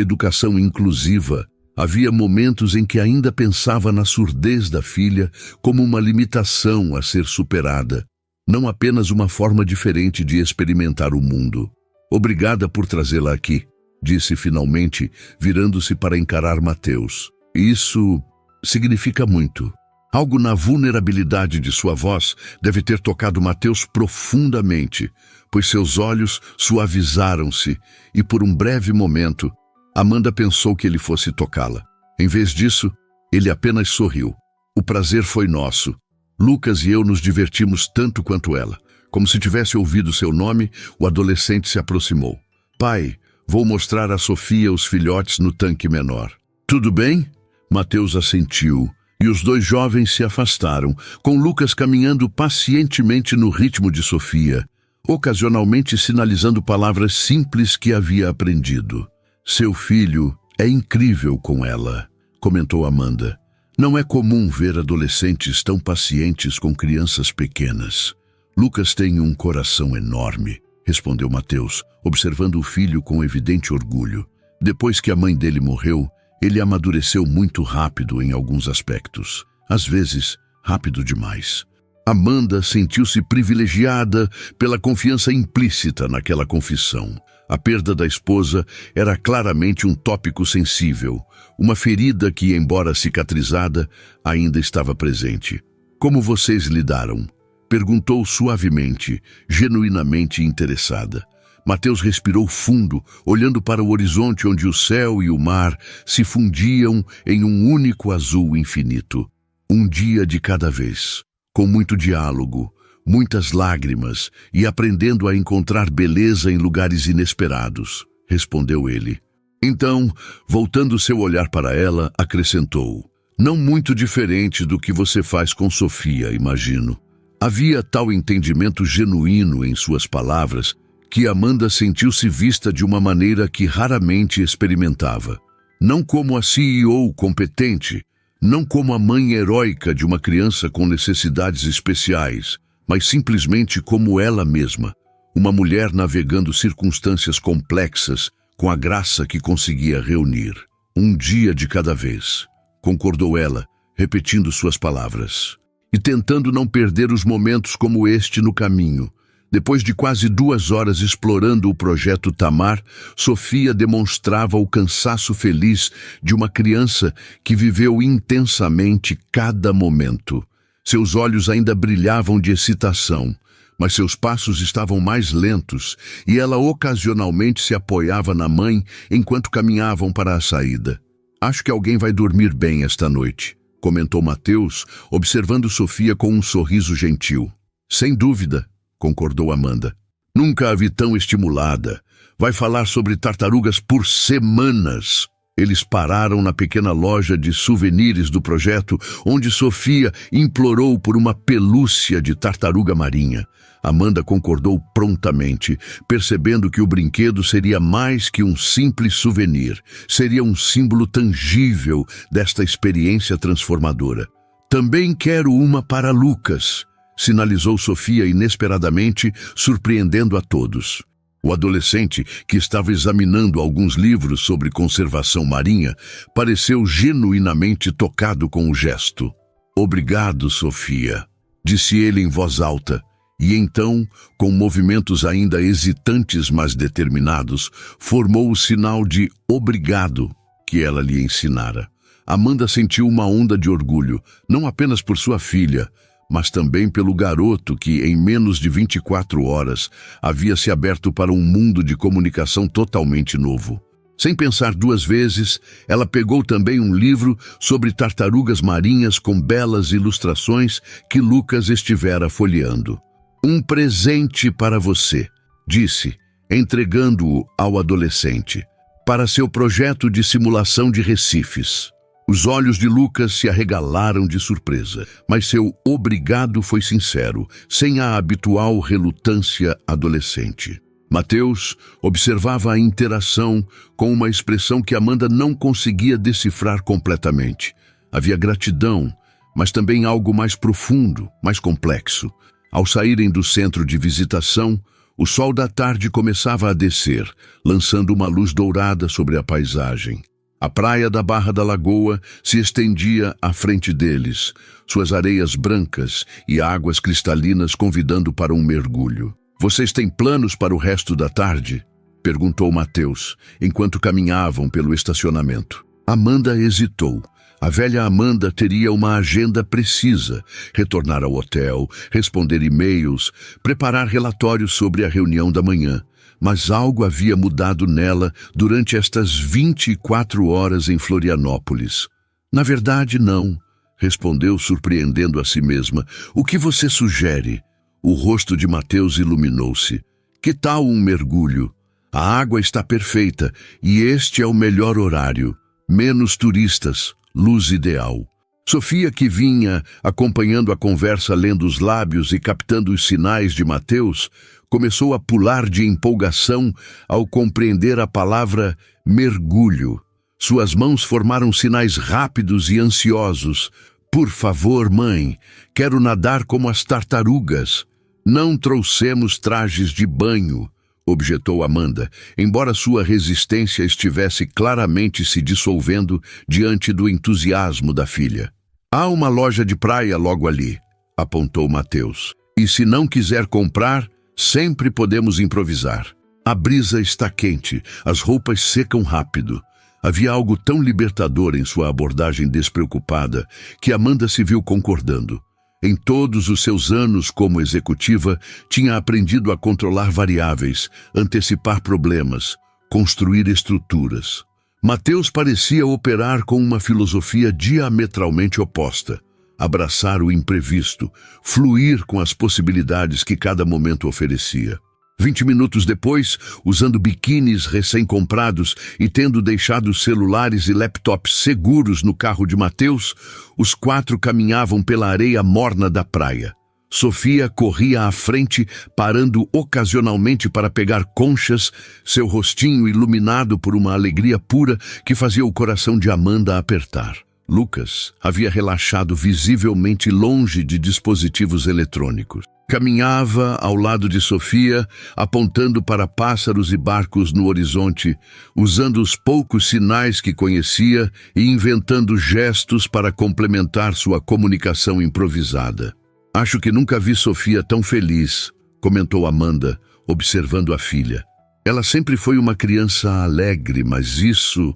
educação inclusiva, havia momentos em que ainda pensava na surdez da filha como uma limitação a ser superada, não apenas uma forma diferente de experimentar o mundo. Obrigada por trazê-la aqui, disse finalmente, virando-se para encarar Mateus. Isso significa muito. Algo na vulnerabilidade de sua voz deve ter tocado Mateus profundamente, pois seus olhos suavizaram-se e, por um breve momento, Amanda pensou que ele fosse tocá-la. Em vez disso, ele apenas sorriu. O prazer foi nosso. Lucas e eu nos divertimos tanto quanto ela. Como se tivesse ouvido seu nome, o adolescente se aproximou. Pai, vou mostrar a Sofia os filhotes no tanque menor. Tudo bem? Mateus assentiu. E os dois jovens se afastaram, com Lucas caminhando pacientemente no ritmo de Sofia, ocasionalmente sinalizando palavras simples que havia aprendido. Seu filho é incrível com ela, comentou Amanda. Não é comum ver adolescentes tão pacientes com crianças pequenas. Lucas tem um coração enorme, respondeu Mateus, observando o filho com evidente orgulho. Depois que a mãe dele morreu, ele amadureceu muito rápido em alguns aspectos, às vezes rápido demais. Amanda sentiu-se privilegiada pela confiança implícita naquela confissão. A perda da esposa era claramente um tópico sensível, uma ferida que, embora cicatrizada, ainda estava presente. Como vocês lidaram? Perguntou suavemente, genuinamente interessada. Mateus respirou fundo, olhando para o horizonte onde o céu e o mar se fundiam em um único azul infinito. Um dia de cada vez, com muito diálogo, muitas lágrimas e aprendendo a encontrar beleza em lugares inesperados, respondeu ele. Então, voltando seu olhar para ela, acrescentou: não muito diferente do que você faz com Sofia, imagino. Havia tal entendimento genuíno em suas palavras que Amanda sentiu-se vista de uma maneira que raramente experimentava. Não como a CEO competente, não como a mãe heróica de uma criança com necessidades especiais, mas simplesmente como ela mesma, uma mulher navegando circunstâncias complexas com a graça que conseguia reunir. Um dia de cada vez, concordou ela, repetindo suas palavras. E tentando não perder os momentos como este no caminho. Depois de quase 2 horas explorando o projeto Tamar, Sofia demonstrava o cansaço feliz de uma criança que viveu intensamente cada momento. Seus olhos ainda brilhavam de excitação, mas seus passos estavam mais lentos e ela ocasionalmente se apoiava na mãe enquanto caminhavam para a saída. Acho que alguém vai dormir bem esta noite, comentou Mateus, observando Sofia com um sorriso gentil. Sem dúvida, concordou Amanda. Nunca a vi tão estimulada. Vai falar sobre tartarugas por semanas. Eles pararam na pequena loja de souvenirs do projeto, onde Sofia implorou por uma pelúcia de tartaruga marinha. Amanda concordou prontamente, percebendo que o brinquedo seria mais que um simples souvenir. Seria um símbolo tangível desta experiência transformadora. Também quero uma para Lucas, sinalizou Sofia inesperadamente, surpreendendo a todos. O adolescente, que estava examinando alguns livros sobre conservação marinha, pareceu genuinamente tocado com o gesto. Obrigado, Sofia, disse ele em voz alta, e então, com movimentos ainda hesitantes mas determinados, formou o sinal de obrigado que ela lhe ensinara. Amanda sentiu uma onda de orgulho, não apenas por sua filha, mas também pelo garoto que, em menos de 24 horas, havia se aberto para um mundo de comunicação totalmente novo. Sem pensar duas vezes, ela pegou também um livro sobre tartarugas marinhas com belas ilustrações que Lucas estivera folheando. Um presente para você, disse, entregando-o ao adolescente, para seu projeto de simulação de recifes. Os olhos de Lucas se arregalaram de surpresa, mas seu obrigado foi sincero, sem a habitual relutância adolescente. Mateus observava a interação com uma expressão que Amanda não conseguia decifrar completamente. Havia gratidão, mas também algo mais profundo, mais complexo. Ao saírem do centro de visitação, o sol da tarde começava a descer, lançando uma luz dourada sobre a paisagem. A praia da Barra da Lagoa se estendia à frente deles, suas areias brancas e águas cristalinas convidando para um mergulho. Vocês têm planos para o resto da tarde? Perguntou Mateus, enquanto caminhavam pelo estacionamento. Amanda hesitou. A velha Amanda teria uma agenda precisa, retornar ao hotel, responder e-mails, preparar relatórios sobre a reunião da manhã. Mas algo havia mudado nela durante estas 24 horas em Florianópolis. Na verdade, não, respondeu surpreendendo a si mesma. O que você sugere? O rosto de Mateus iluminou-se. Que tal um mergulho? A água está perfeita e este é o melhor horário. Menos turistas, luz ideal. Sofia, que vinha acompanhando a conversa lendo os lábios e captando os sinais de Mateus, começou a pular de empolgação ao compreender a palavra mergulho. Suas mãos formaram sinais rápidos e ansiosos. Por favor, mãe, quero nadar como as tartarugas. Não trouxemos trajes de banho, objetou Amanda, embora sua resistência estivesse claramente se dissolvendo diante do entusiasmo da filha. Há uma loja de praia logo ali, apontou Mateus. E se não quiser comprar, sempre podemos improvisar. A brisa está quente, as roupas secam rápido. Havia algo tão libertador em sua abordagem despreocupada que Amanda se viu concordando. Em todos os seus anos como executiva, tinha aprendido a controlar variáveis, antecipar problemas, construir estruturas. Mateus parecia operar com uma filosofia diametralmente oposta. Abraçar o imprevisto, fluir com as possibilidades que cada momento oferecia. 20 minutos depois, usando biquínis recém-comprados e tendo deixado celulares e laptops seguros no carro de Mateus, os quatro caminhavam pela areia morna da praia. Sofia corria à frente, parando ocasionalmente para pegar conchas, seu rostinho iluminado por uma alegria pura que fazia o coração de Amanda apertar. Lucas havia relaxado visivelmente longe de dispositivos eletrônicos. Caminhava ao lado de Sofia, apontando para pássaros e barcos no horizonte, usando os poucos sinais que conhecia e inventando gestos para complementar sua comunicação improvisada. Acho que nunca vi Sofia tão feliz, comentou Amanda, observando a filha. Ela sempre foi uma criança alegre, mas isso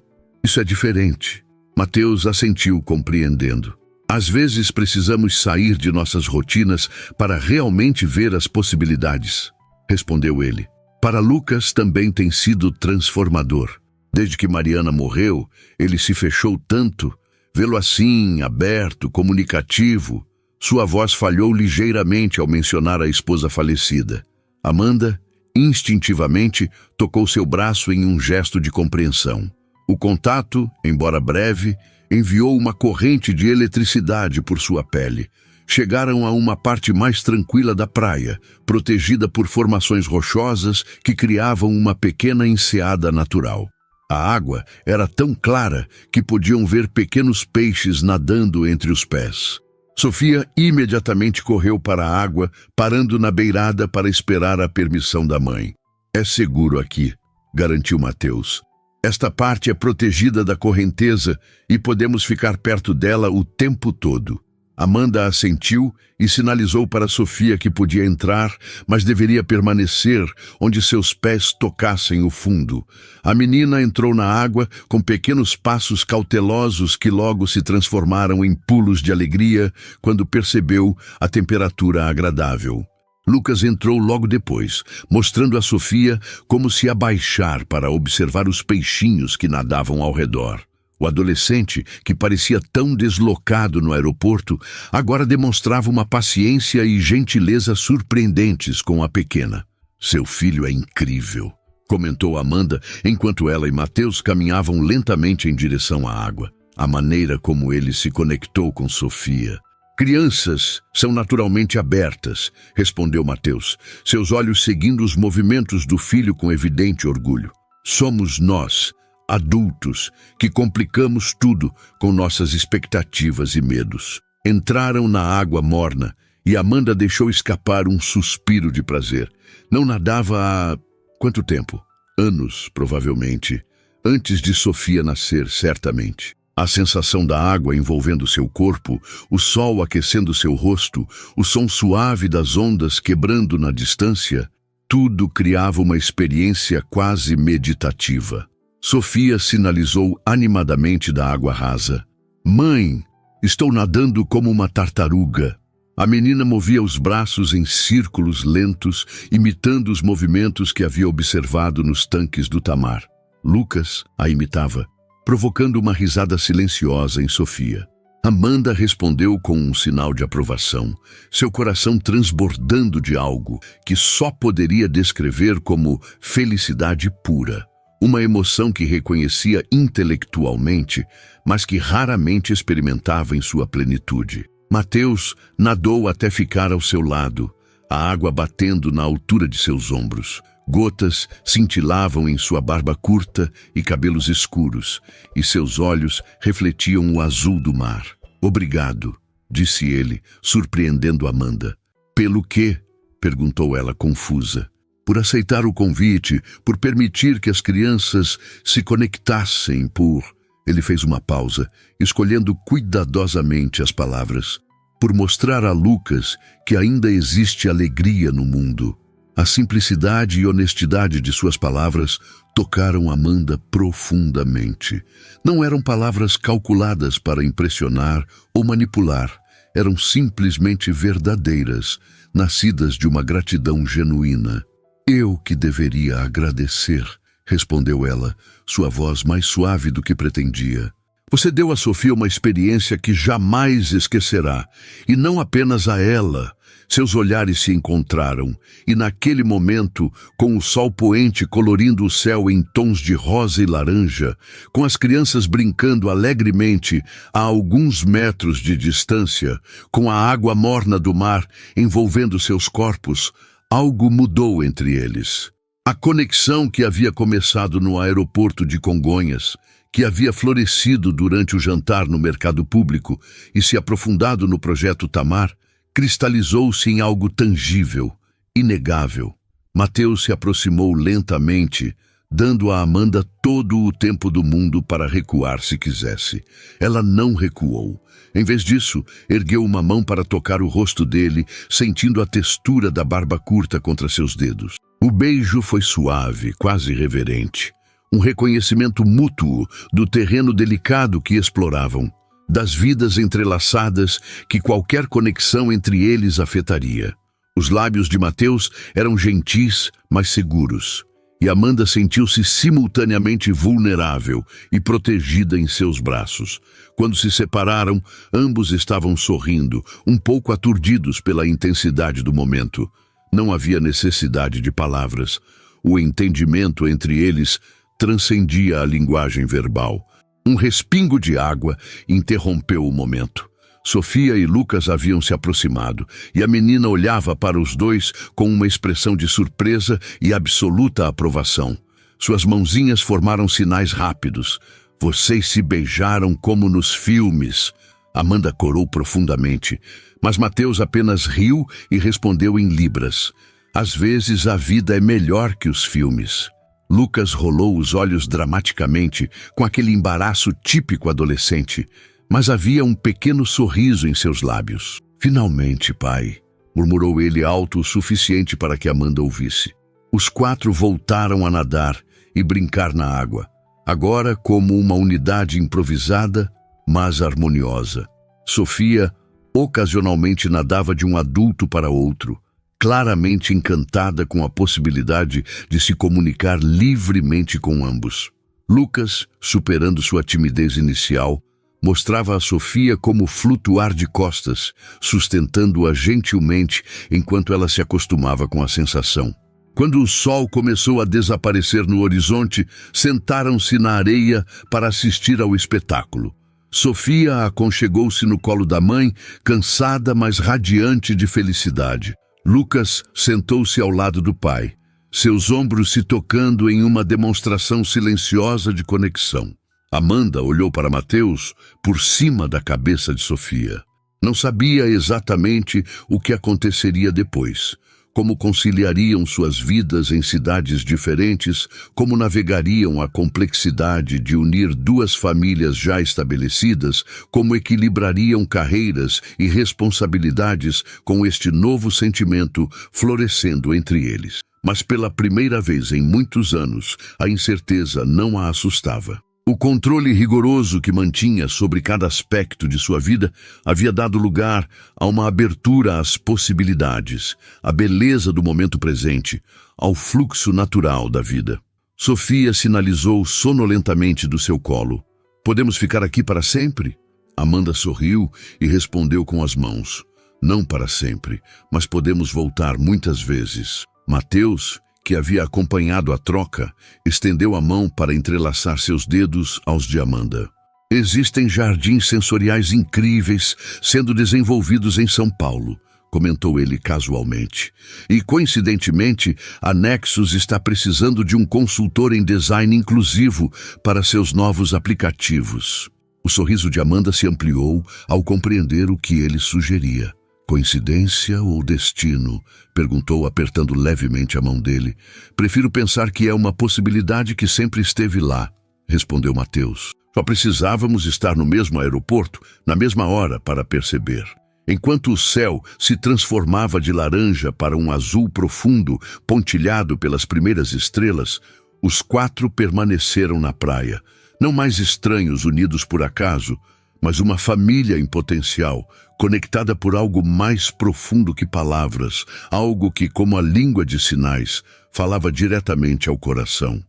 é diferente. Mateus assentiu, compreendendo. Às vezes precisamos sair de nossas rotinas para realmente ver as possibilidades, respondeu ele. Para Lucas também tem sido transformador. Desde que Mariana morreu, ele se fechou tanto. Vê-lo assim, aberto, comunicativo. Sua voz falhou ligeiramente ao mencionar a esposa falecida. Amanda, instintivamente, tocou seu braço em um gesto de compreensão. O contato, embora breve, enviou uma corrente de eletricidade por sua pele. Chegaram a uma parte mais tranquila da praia, protegida por formações rochosas que criavam uma pequena enseada natural. A água era tão clara que podiam ver pequenos peixes nadando entre os pés. Sofia imediatamente correu para a água, parando na beirada para esperar a permissão da mãe. "É seguro aqui", garantiu Mateus. "Esta parte é protegida da correnteza e podemos ficar perto dela o tempo todo." Amanda assentiu e sinalizou para Sofia que podia entrar, mas deveria permanecer onde seus pés tocassem o fundo. A menina entrou na água com pequenos passos cautelosos que logo se transformaram em pulos de alegria quando percebeu a temperatura agradável. Lucas entrou logo depois, mostrando a Sofia como se abaixar para observar os peixinhos que nadavam ao redor. O adolescente, que parecia tão deslocado no aeroporto, agora demonstrava uma paciência e gentileza surpreendentes com a pequena. "Seu filho é incrível", comentou Amanda, enquanto ela e Mateus caminhavam lentamente em direção à água. A maneira como ele se conectou com Sofia. "Crianças são naturalmente abertas", respondeu Mateus, seus olhos seguindo os movimentos do filho com evidente orgulho. "Somos nós, adultos, que complicamos tudo com nossas expectativas e medos." Entraram na água morna e Amanda deixou escapar um suspiro de prazer. Não nadava há... quanto tempo? Anos, provavelmente. Antes de Sofia nascer, certamente. A sensação da água envolvendo seu corpo, o sol aquecendo seu rosto, o som suave das ondas quebrando na distância, tudo criava uma experiência quase meditativa. Sofia sinalizou animadamente da água rasa. "Mãe, estou nadando como uma tartaruga." A menina movia os braços em círculos lentos, imitando os movimentos que havia observado nos tanques do Tamar. Lucas a imitava, provocando uma risada silenciosa em Sofia. Amanda respondeu com um sinal de aprovação, seu coração transbordando de algo que só poderia descrever como felicidade pura. Uma emoção que reconhecia intelectualmente, mas que raramente experimentava em sua plenitude. Mateus nadou até ficar ao seu lado, a água batendo na altura de seus ombros. Gotas cintilavam em sua barba curta e cabelos escuros, e seus olhos refletiam o azul do mar. "Obrigado", disse ele, surpreendendo Amanda. "Pelo quê?", perguntou ela confusa. "Por aceitar o convite, por permitir que as crianças se conectassem, por..." Ele fez uma pausa, escolhendo cuidadosamente as palavras. "Por mostrar a Lucas que ainda existe alegria no mundo." A simplicidade e honestidade de suas palavras tocaram Amanda profundamente. Não eram palavras calculadas para impressionar ou manipular. Eram simplesmente verdadeiras, nascidas de uma gratidão genuína. "Eu que deveria agradecer", respondeu ela, sua voz mais suave do que pretendia. "Você deu a Sofia uma experiência que jamais esquecerá, e não apenas a ela." Seus olhares se encontraram, e naquele momento, com o sol poente colorindo o céu em tons de rosa e laranja, com as crianças brincando alegremente a alguns metros de distância, com a água morna do mar envolvendo seus corpos, algo mudou entre eles. A conexão que havia começado no aeroporto de Congonhas, que havia florescido durante o jantar no mercado público e se aprofundado no projeto Tamar, cristalizou-se em algo tangível, inegável. Mateus se aproximou lentamente, dando a Amanda todo o tempo do mundo para recuar se quisesse. Ela não recuou. Em vez disso, ergueu uma mão para tocar o rosto dele, sentindo a textura da barba curta contra seus dedos. O beijo foi suave, quase reverente. Um reconhecimento mútuo do terreno delicado que exploravam, das vidas entrelaçadas que qualquer conexão entre eles afetaria. Os lábios de Mateus eram gentis, mas seguros. e Amanda sentiu-se simultaneamente vulnerável e protegida em seus braços. Quando se separaram, ambos estavam sorrindo, um pouco aturdidos pela intensidade do momento. Não havia necessidade de palavras. O entendimento entre eles transcendia a linguagem verbal. Um respingo de água interrompeu o momento. Sofia e Lucas haviam se aproximado, e a menina olhava para os dois com uma expressão de surpresa e absoluta aprovação. Suas mãozinhas formaram sinais rápidos. Vocês se beijaram como nos filmes. Amanda corou profundamente, mas Mateus apenas riu e respondeu em libras. Às vezes a vida é melhor que os filmes. Lucas rolou os olhos dramaticamente, com aquele embaraço típico adolescente, mas havia um pequeno sorriso em seus lábios. Finalmente, pai, murmurou ele alto o suficiente para que Amanda ouvisse. Os 4 voltaram a nadar e brincar na água, agora como uma unidade improvisada, mas harmoniosa. Sofia ocasionalmente nadava de um adulto para outro, claramente encantada com a possibilidade de se comunicar livremente com ambos. Lucas, superando sua timidez inicial, mostrava a Sofia como flutuar de costas, sustentando-a gentilmente enquanto ela se acostumava com a sensação. Quando o sol começou a desaparecer no horizonte, sentaram-se na areia para assistir ao espetáculo. Sofia aconchegou-se no colo da mãe, cansada, mas radiante de felicidade. Lucas sentou-se ao lado do pai, seus ombros se tocando em uma demonstração silenciosa de conexão. Amanda olhou para Mateus por cima da cabeça de Sofia. Não sabia exatamente o que aconteceria depois, como conciliariam suas vidas em cidades diferentes, como navegariam a complexidade de unir 2 famílias já estabelecidas, como equilibrariam carreiras e responsabilidades com este novo sentimento florescendo entre eles. Mas pela primeira vez em muitos anos, a incerteza não a assustava. O controle rigoroso que mantinha sobre cada aspecto de sua vida havia dado lugar a uma abertura às possibilidades, à beleza do momento presente, ao fluxo natural da vida. Sofia sinalizou sonolentamente do seu colo. "Podemos ficar aqui para sempre?" Amanda sorriu e respondeu com as mãos. "Não para sempre, mas podemos voltar muitas vezes." Mateus, que havia acompanhado a troca, estendeu a mão para entrelaçar seus dedos aos de Amanda. "Existem jardins sensoriais incríveis sendo desenvolvidos em São Paulo", comentou ele casualmente. "E, coincidentemente, a Nexus está precisando de um consultor em design inclusivo para seus novos aplicativos." O sorriso de Amanda se ampliou ao compreender o que ele sugeria. "Coincidência ou destino?" perguntou, apertando levemente a mão dele. "Prefiro pensar que é uma possibilidade que sempre esteve lá", respondeu Mateus. "Só precisávamos estar no mesmo aeroporto, na mesma hora, para perceber." Enquanto o céu se transformava de laranja para um azul profundo, pontilhado pelas primeiras estrelas, os 4 permaneceram na praia, não mais estranhos unidos por acaso, mas uma família em potencial, conectada por algo mais profundo que palavras, algo que, como a língua de sinais, falava diretamente ao coração.